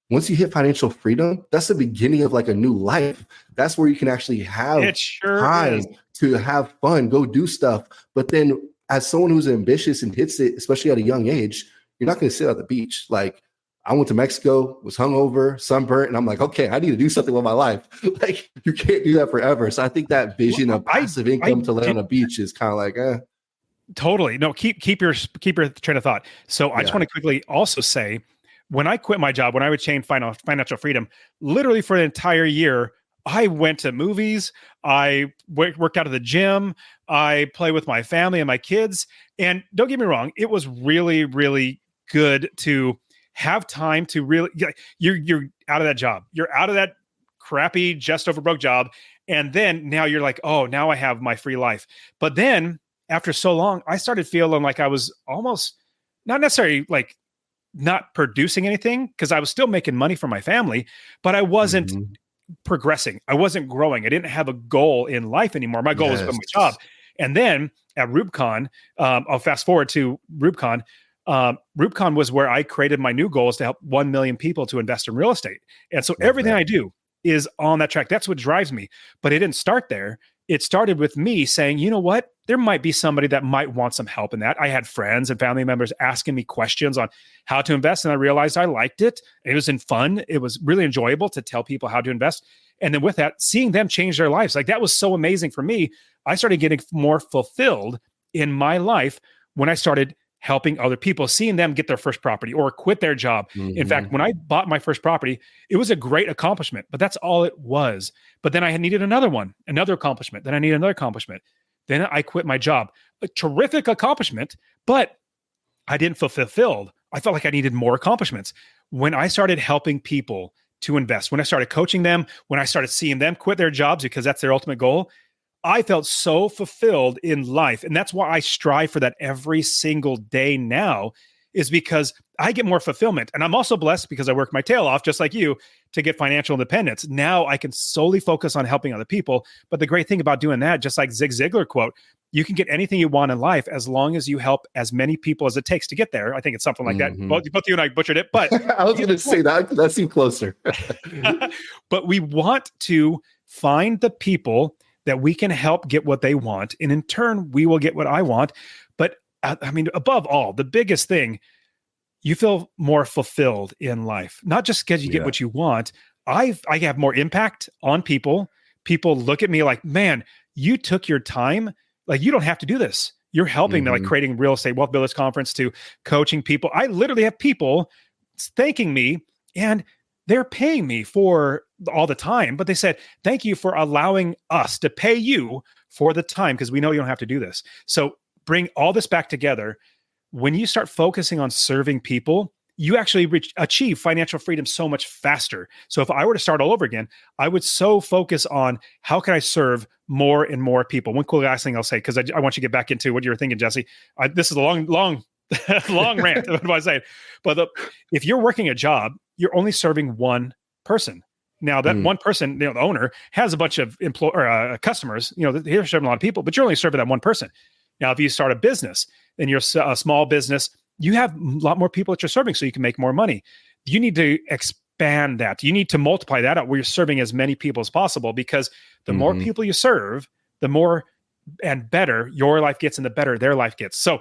Once you hit financial freedom, that's the beginning of like a new life. That's where you can actually have time to have fun, go do stuff. But then as someone who's ambitious and hits it, especially at a young age, you're not going to sit at the beach. Like, I went to Mexico, was hungover, sunburnt, and I'm like, okay, I need to do something with my life. Like, you can't do that forever. So I think that vision of passive income to lay on a beach is kind of like, Totally. No, keep your train of thought. So I just want to quickly also say, when I quit my job, when I would change financial freedom, literally for an entire year, I went to movies, I worked out at the gym, I play with my family and my kids. And don't get me wrong, it was really, really good to have time to really, you're out of that job. You're out of that crappy, just over broke job. And then now you're like, oh, now I have my free life. But then after so long, I started feeling like I was almost not necessarily like not producing anything, because I was still making money for my family, but I wasn't progressing. I wasn't growing. I didn't have a goal in life anymore. My goal was my job. And then at Rubicon, I'll fast forward to Rubicon. Rubicon was where I created my new goals to help 1 million people to invest in real estate. And so everything I do is on that track. That's what drives me. But it didn't start there. It started with me saying, you know what? There might be somebody that might want some help in that. I had friends and family members asking me questions on how to invest, and I realized I liked it. It was fun. It was really enjoyable to tell people how to invest. And then with that, seeing them change their lives, like that was so amazing for me. I started getting more fulfilled in my life when I started helping other people, seeing them get their first property or quit their job. In fact, when I bought my first property, it was a great accomplishment, but that's all it was. But then I had needed another one, another accomplishment. Then I needed another accomplishment. Then I quit my job. A terrific accomplishment, but I didn't feel fulfilled. I felt like I needed more accomplishments. When I started helping people to invest, when I started coaching them, when I started seeing them quit their jobs because that's their ultimate goal, I felt so fulfilled in life. And that's why I strive for that every single day now, is because I get more fulfillment. And I'm also blessed because I work my tail off, just like you, to get financial independence. Now I can solely focus on helping other people. But the great thing about doing that, just like Zig Ziglar quote, you can get anything you want in life as long as you help as many people as it takes to get there. I think it's something like that. Both you and I butchered it, but I was going to say that seemed closer. But we want to find the people that we can help get what they want. And in turn, we will get what I want. But I mean, above all, the biggest thing, you feel more fulfilled in life, not just because you get what you want. I have more impact on people. People look at me like, man, you took your time. Like, you don't have to do this. You're helping them, like creating Real Estate Wealth Builders Conference to coaching people. I literally have people thanking me, and they're paying me for all the time, but they said, thank you for allowing us to pay you for the time, because we know you don't have to do this. So bring all this back together. When you start focusing on serving people, you actually achieve financial freedom so much faster. So if I were to start all over again, I would so focus on how can I serve more and more people. One cool last thing I'll say, because I want you to get back into what you were thinking, Jesse. This is a long rant. What am I saying? But if you're working a job, you're only serving one person. Now that one person, the owner, has a bunch of customers. They're serving a lot of people, but you're only serving that one person. Now, if you start a business and you're a small business, you have a lot more people that you're serving, so you can make more money. You need to expand that. You need to multiply that out where you're serving as many people as possible, because the more people you serve, the more and better your life gets and the better their life gets. So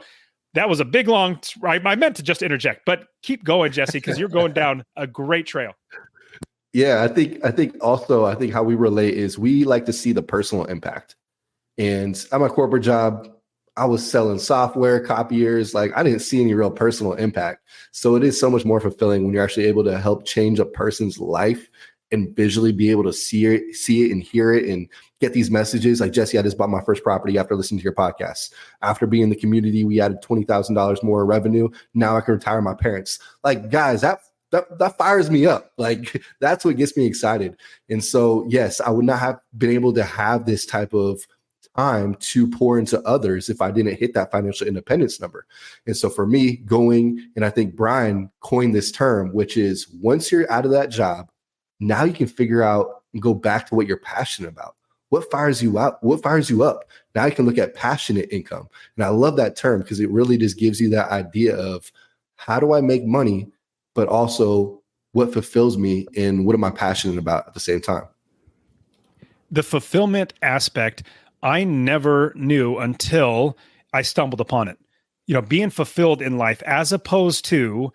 that was a big, long, I meant to just interject, but keep going, Jesse, because you're going down a great trail. Yeah, I think how we relate is we like to see the personal impact. And at my corporate job, I was selling software, copiers. Like, I didn't see any real personal impact. So it is so much more fulfilling when you're actually able to help change a person's life and visually be able to see it and hear it and get these messages. Like, Jesse, I just bought my first property after listening to your podcast. After being in the community, we added $20,000 more revenue. Now I can retire my parents. Like, guys, that fires me up. Like, that's what gets me excited. And so, yes, I would not have been able to have this type of time to pour into others if I didn't hit that financial independence number. And so for me, and I think Brian coined this term, which is once you're out of that job, now you can figure out and go back to what you're passionate about. What fires you up? What fires you up? Now you can look at passionate income. And I love that term because it really just gives you that idea of how do I make money, but also what fulfills me and what am I passionate about at the same time? The fulfillment aspect, I never knew until I stumbled upon it. Being fulfilled in life as opposed to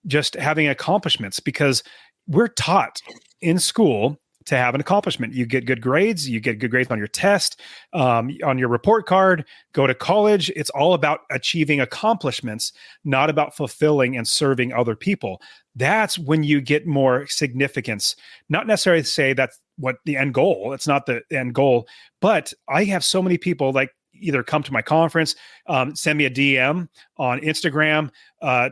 just having accomplishments, because we're taught in school to have an accomplishment. You get good grades, on your test, on your report card, go to college. It's all about achieving accomplishments, not about fulfilling and serving other people. That's when you get more significance. Not necessarily to say that's what the end goal. It's not the end goal, but I have so many people like either come to my conference, send me a DM on Instagram,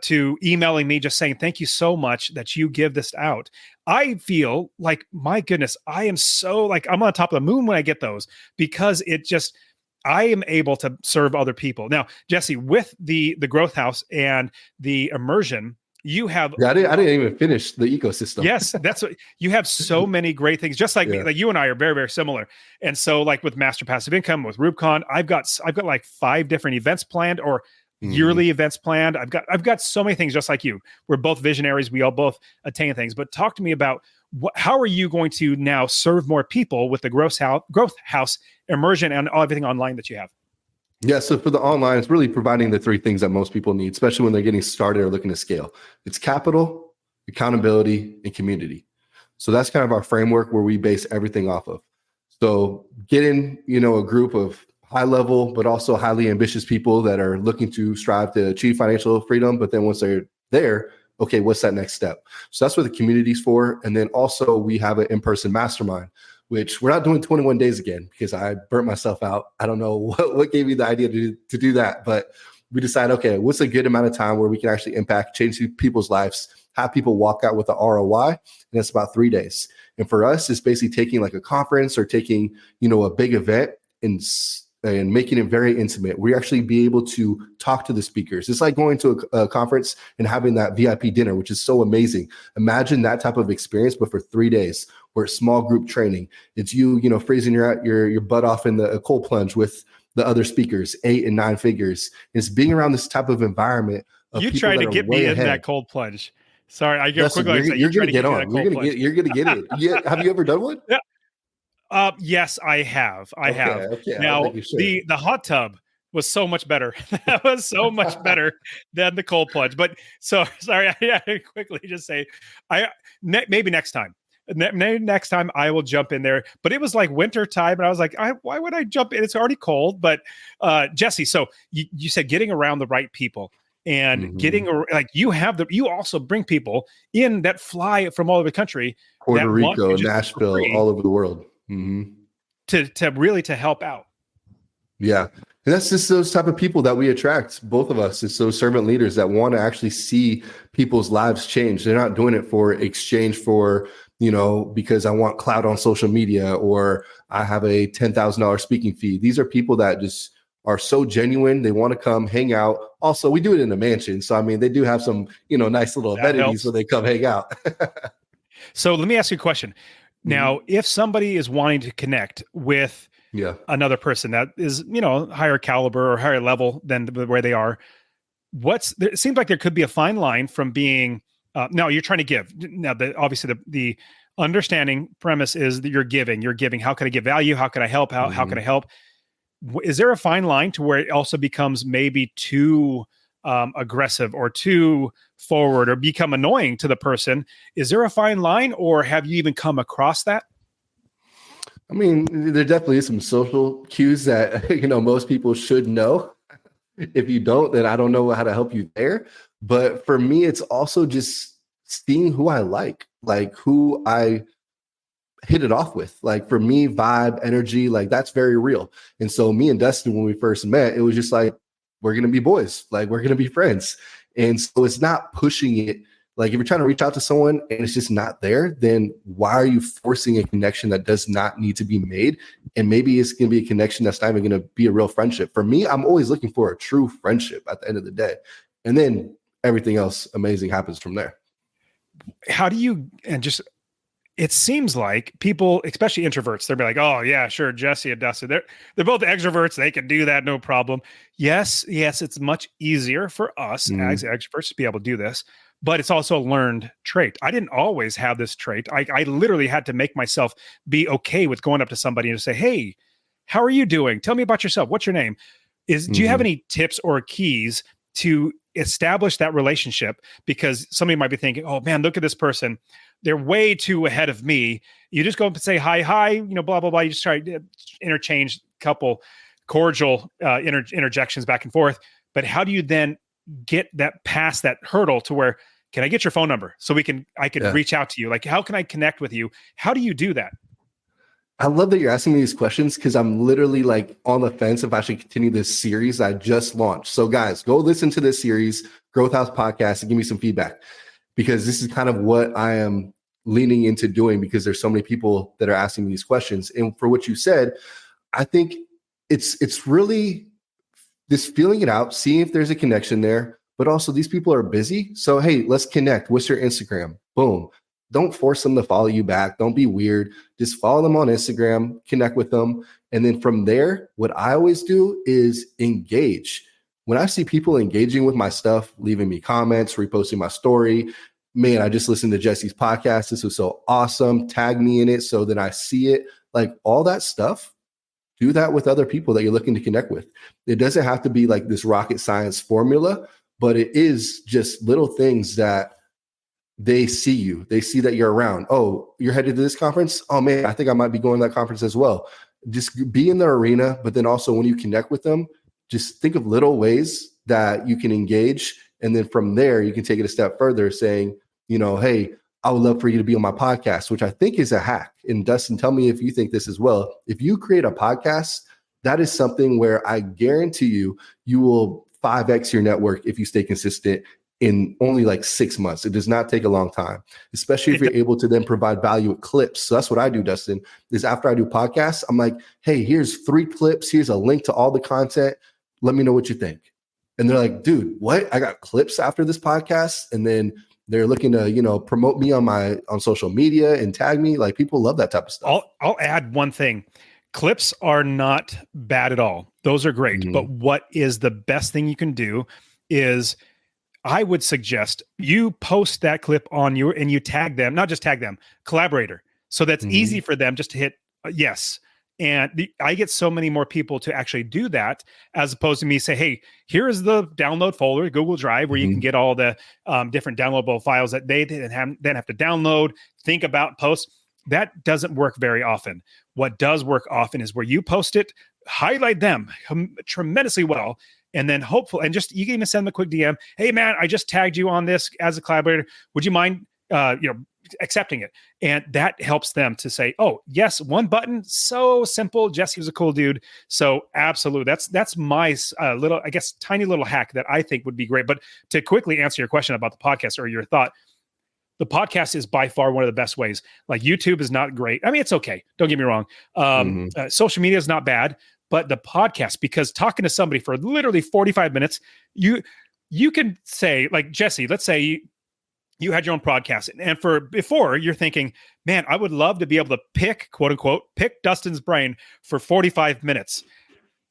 to emailing me just saying, thank you so much that you give this out. I feel like, my goodness, I am so like, I'm on top of the moon when I get those, because I am able to serve other people. Now, Jesse, with the Growth House and the immersion, you have. Yeah, I didn't even finish the ecosystem. Yes, that's what you have. So many great things, just like me. Like, you and I are very, very similar. And so, like with Master Passive Income, with RubeCon, I've got like 5 different events planned, or yearly events planned. I've got so many things just like you. We're both visionaries. We all both attain things. But talk to me about how are you going to now serve more people with the Growth House immersion and everything online that you have? Yeah, so for the online, it's really providing the 3 things that most people need, especially when they're getting started or looking to scale. It's capital, accountability, and community. So that's kind of our framework where we base everything off of. So getting, a group of high level, but also highly ambitious people that are looking to strive to achieve financial freedom. But then once they're there, okay, what's that next step? So that's what the community's for. And then also we have an in-person mastermind, which we're not doing 21 days again because I burnt myself out. I don't know what gave me the idea to do that, but we decided, okay, what's a good amount of time where we can actually impact, change people's lives, have people walk out with the ROI, and it's about 3 days. And for us, it's basically taking like a conference or taking, a big event and and making it very intimate. We actually be able to talk to the speakers. It's like going to a conference and having that VIP dinner, which is so amazing. Imagine that type of experience, but for 3 days, where it's small group training. It's you freezing your butt off in the cold plunge with the other speakers, 8 and 9 figures. It's being around this type of environment. You tried to get me in that cold plunge. Sorry, I go quickly. You're going to get on. You're going to get it. Yeah. Have you ever done one? Yeah. Yes, I have. I have. Okay. Now, the hot tub was so much better. That was so much better than the cold plunge. But so sorry, I quickly just say, maybe next time. Next time I will jump in there. But it was like winter time, and I was like, why would I jump in? It's already cold. But Jesse, so you said getting around the right people. And getting like you also bring people in that fly from all over the country, Puerto Rico, Nashville, all over the world, to really help out. Yeah, and that's just those type of people that we attract. Both of us, it's those servant leaders that want to actually see people's lives change. They're not doing it for exchange for because I want clout on social media or I have a $10,000 speaking fee. These are people that just are so genuine. They want to come hang out. Also, we do it in a mansion. So, I mean, they do have some, nice little amenities where they come hang out. So let me ask you a question. Now, if somebody is wanting to connect with another person that is, higher caliber or higher level than where they are, it seems like there could be a fine line from being, no, you're trying to give. Now, obviously the understanding premise is that you're giving. How can I give value? How can I help? How can I help? Is there a fine line to where it also becomes maybe too aggressive or too forward or become annoying to the person? Is there a fine line, or have you even come across that? I mean, there definitely is some social cues that, most people should know. If you don't, then I don't know how to help you there. But for me, it's also just seeing who I like who I hit it off with. Like for me, vibe, energy, like that's very real. And so me and Dustin, when we first met, it was just like, we're going to be boys, like we're going to be friends. And so it's not pushing it. Like if you're trying to reach out to someone and it's just not there, then why are you forcing a connection that does not need to be made? And maybe it's going to be a connection that's not even going to be a real friendship. For me, I'm always looking for a true friendship at the end of the day. And then everything else amazing happens from there. How do you, it seems like people, especially introverts, they'll be like, oh yeah, sure. Jesse and Dustin, they're both extroverts. They can do that. No problem. Yes. It's much easier for us as extroverts to be able to do this, but it's also a learned trait. I didn't always have this trait. I literally had to make myself be okay with going up to somebody and say, hey, how are you doing? Tell me about yourself. What's your name? Do you have any tips or keys to establish that relationship? Because somebody might be thinking, oh man, look at this person. They're way too ahead of me. You just go up and say, hi, blah, blah, blah. You just try to interchange a couple cordial interjections back and forth. But how do you then get that past that hurdle to where, can I get your phone number so I can reach out to you? Like, how can I connect with you? How do you do that? I love that you're asking me these questions because I'm literally like on the fence if I should continue this series I just launched. So guys, go listen to this series, Growth House Podcast, and give me some feedback, because this is kind of what I am leaning into doing, because there's so many people that are asking me these questions. And for what you said, I think it's really this feeling it out, seeing if there's a connection there, but also these people are busy. So, hey, let's connect. What's your Instagram? Boom. Don't force them to follow you back. Don't be weird. Just follow them on Instagram, connect with them. And then from there, what I always do is engage. When I see people engaging with my stuff, leaving me comments, reposting my story, man, I just listened to Jesse's podcast. This was so awesome. Tag me in it so that I see it. Like all that stuff, do that with other people that you're looking to connect with. It doesn't have to be like this rocket science formula, but it is just little things that they see you. They see that you're around. Oh, you're headed to this conference? Oh man, I think I might be going to that conference as well. Just be in the arena, but then also when you connect with them, just think of little ways that you can engage. And then from there, you can take it a step further saying, hey, I would love for you to be on my podcast, which I think is a hack. And Dustin, tell me if you think this as well. If you create a podcast, that is something where I guarantee you will 5x your network if you stay consistent. in only like 6 months. It does not take a long time, especially if you're able to then provide value with clips. So that's what I do, Dustin, is after I do podcasts, I'm like, hey, here's 3 clips. Here's a link to all the content. Let me know what you think. And they're like, dude, what? I got clips after this podcast. And then they're looking to, promote me on social media and tag me. Like, people love that type of stuff. I'll add one thing. Clips are not bad at all. Those are great. Mm-hmm. But what is the best thing you can do is, I would suggest you post that clip and you tag them, not just tag them, collaborator. So that's easy for them just to hit yes. And I get so many more people to actually do that, as opposed to me say, hey, here is the download folder, Google Drive, where you can get all the different downloadable files that they then have to download, think about, post. That doesn't work very often. What does work often is where you post it, highlight them tremendously well, and then hopefully, and just, you can even send them a quick DM. Hey man, I just tagged you on this as a collaborator. Would you mind, accepting it? And that helps them to say, oh yes, one button, so simple. Jesse was a cool dude. So absolutely, that's my little, I guess, tiny little hack that I think would be great. But to quickly answer your question about the podcast, or your thought, the podcast is by far one of the best ways. Like, YouTube is not great. I mean, it's okay. Don't get me wrong. Social media is not bad. But the podcast, because talking to somebody for literally 45 minutes, you can say, like, Jesse, let's say you had your own podcast, and before you're thinking, man, I would love to be able to pick, quote unquote, pick Dustin's brain for 45 minutes.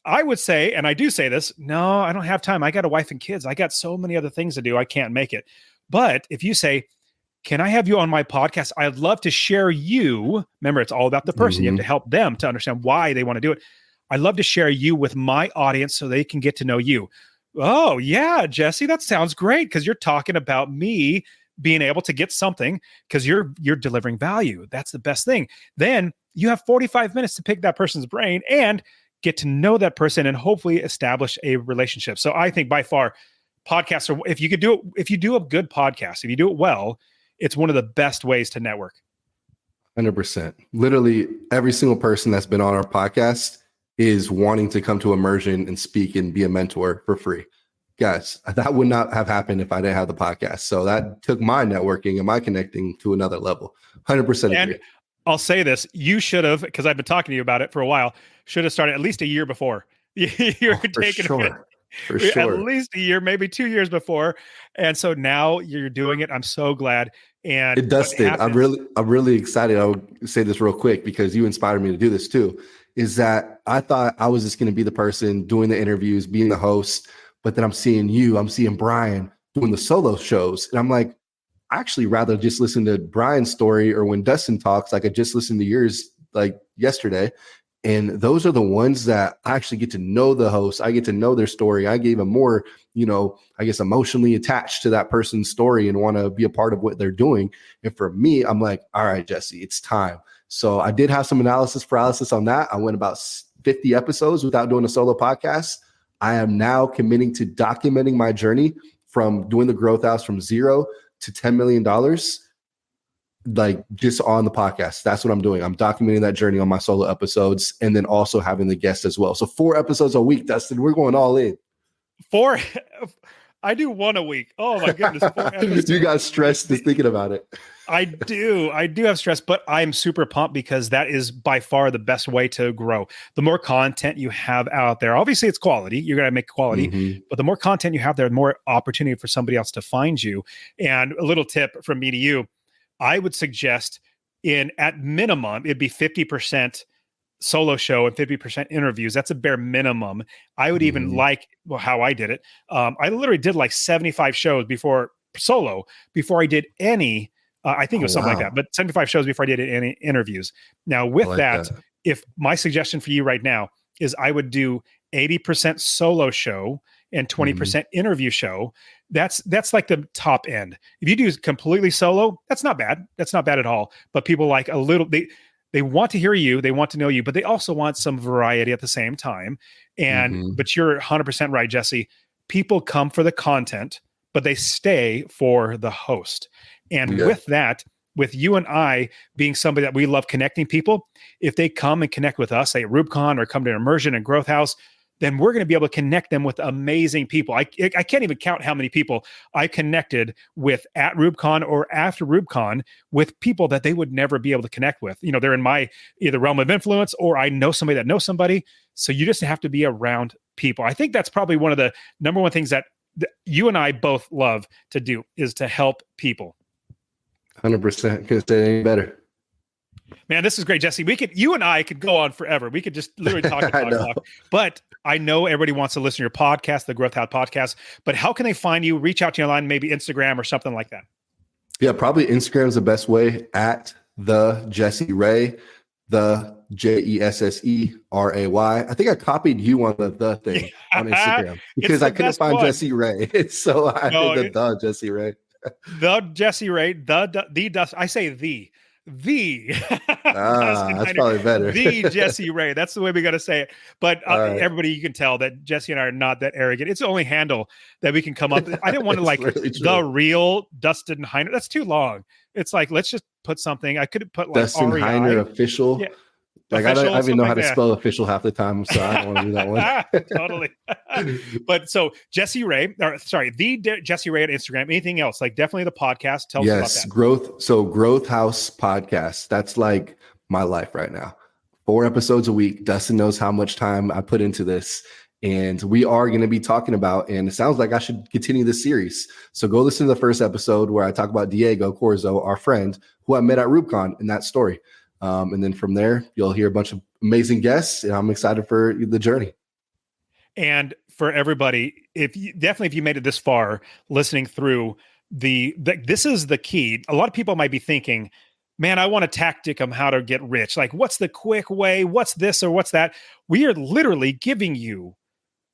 I would say, and I do say this, no, I don't have time. I got a wife and kids. I got so many other things to do. I can't make it. But if you say, can I have you on my podcast? I'd love to share you. Remember, it's all about the person. You have to help them to understand why they want to do it. I'd love to share you with my audience so they can get to know you. Oh, yeah, Jesse, that sounds great, because you're talking about me being able to get something because you're delivering value. That's the best thing. Then you have 45 minutes to pick that person's brain and get to know that person and hopefully establish a relationship. So I think by far, podcasts are, if you do a good podcast, if you do it well, it's one of the best ways to network. 100%. Literally every single person that's been on our podcast is wanting to come to Immersion and speak and be a mentor for free. Guys, that would not have happened if I didn't have the podcast. So that took my networking and my connecting to another level. 100% agree. And I'll say this, you should have, because I've been talking to you about it for a while, should have started at least a year before. You're taking For sure. At least a year, maybe 2 years before. And so now you're doing it. I'm so glad. And it does stink. I'm really excited. I'll say this real quick because you inspired me to do this too, is that I thought I was just going to be the person doing the interviews, being the host, but then I'm seeing Brian doing the solo shows. And I'm like, I actually rather just listen to Brian's story, or when Dustin talks, like I just listened to yours like yesterday. And those are the ones that I actually get to know the host. I get to know their story. I gave them more, I guess, emotionally attached to that person's story and want to be a part of what they're doing. And for me, I'm like, all right, Jesse, it's time. So I did have some analysis paralysis on that. I went about 50 episodes without doing a solo podcast. I am now committing to documenting my journey from doing the Growth House from $0 to $10 million, like just on the podcast. That's what I'm doing. I'm documenting that journey on my solo episodes, and then also having the guests as well. So 4 episodes a week, Dustin. We're going all in. 4. I do 1 a week. Oh my goodness. 4 episodes. You got stressed just thinking about it. I do have stress, but I'm super pumped because that is by far the best way to grow. The more content you have out there, obviously it's quality. You're going to make quality, but the more content you have there, the more opportunity for somebody else to find you. And a little tip from me to you, I would suggest at minimum, it'd be 50% solo show and 50% interviews. That's a bare minimum. I would even like how I did it. I literally did like 75 shows before I did any, I think it was something like that, but 75 shows before I did any interviews. Now with like that, if my suggestion for you right now is I would do 80% solo show and 20% interview show. That's like the top end. If you do completely solo, that's not bad. That's not bad at all. But people like a little, they want to hear you, they want to know you, but they also want some variety at the same time. And but you're 100% right, Jesse. People come for the content, but they stay for the host. And with that, with you and I being somebody that we love connecting people, if they come and connect with us, say at Rubicon or come to Immersion and Growth House, then we're going to be able to connect them with amazing people. I can't even count how many people I connected with at RubeCon or after RubeCon with people that they would never be able to connect with. You know, they're in my either realm of influence or I know somebody that knows somebody. So you just have to be around people. I think that's probably one of the number one things that you and I both love to do is to help people. 100%. Couldn't say any better. Man, this is great, Jesse. You and I could go on forever. We could just literally talk. But I know everybody wants to listen to your podcast, the Growth House Podcast. But how can they find you? Reach out to you online, maybe Instagram or something like that. Yeah, probably Instagram is the best way. At the Jesse Ray, the JESSERAY. I think I copied you on the thing on Instagram because I couldn't find one. Jesse Ray. So I did the Jesse Ray. The Jesse Ray, the I say that's probably better. The Jesse Ray. That's the way we got to say it. But everybody, you can tell that Jesse and I are not that arrogant. It's the only handle that we can come up with. I didn't want to really the real Dustin Heiner. That's too long. It's like, let's just put something. I could have put like Dustin Heiner official. Yeah. Like official, I don't even know how to spell official half the time, so I don't want to do that one. Totally. But so Jesse Ray, the Jesse Ray on Instagram. Anything else? Like definitely the podcast. Tell us about that. Growth House Podcast. That's like my life right now. 4 episodes a week. Dustin knows how much time I put into this. And we are going to be talking about, and it sounds like I should continue this series. So go listen to the first episode where I talk about Diego Corzo, our friend, who I met at RubeCon in that story. And then from there, you'll hear a bunch of amazing guests, and I'm excited for the journey. And for everybody, if you made it this far, listening through this is the key. A lot of people might be thinking, man, I want a tactic on how to get rich. Like, what's the quick way? What's this or what's that? We are literally giving you,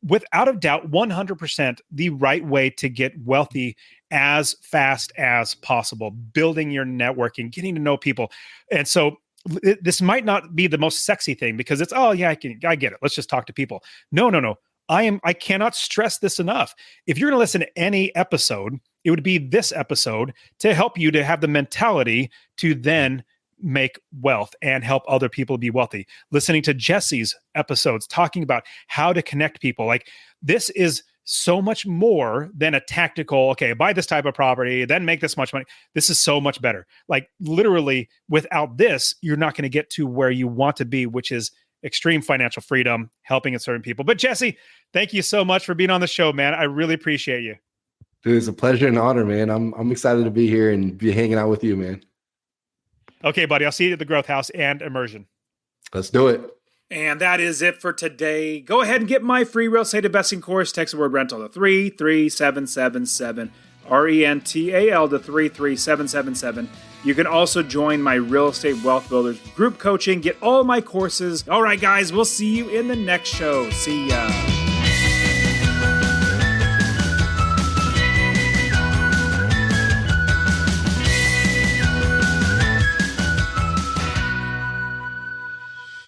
without a doubt, 100% the right way to get wealthy as fast as possible, building your networking, getting to know people. And so this might not be the most sexy thing because it's, I get it. Let's just talk to people. No. I cannot stress this enough. If you're going to listen to any episode, it would be this episode to help you to have the mentality to then make wealth and help other people be wealthy. Listening to Jesse's episodes, talking about how to connect people. Like, this is so much more than a tactical, okay, buy this type of property, then make this much money. This is so much better. Like, literally, without this, you're not going to get to where you want to be, which is extreme financial freedom, helping certain people. But Jesse, thank you so much for being on the show, man. I really appreciate you. Dude, it's a pleasure and honor, man. I'm excited to be here and be hanging out with you, man. Okay, buddy. I'll see you at the Growth House and Immersion. Let's do it. And that is it for today. Go ahead and get my free real estate investing course. Text the word rental to 33777. RENTAL to 33777. You can also join my Real Estate Wealth Builders group coaching. Get all my courses. All right, guys, we'll see you in the next show. See ya.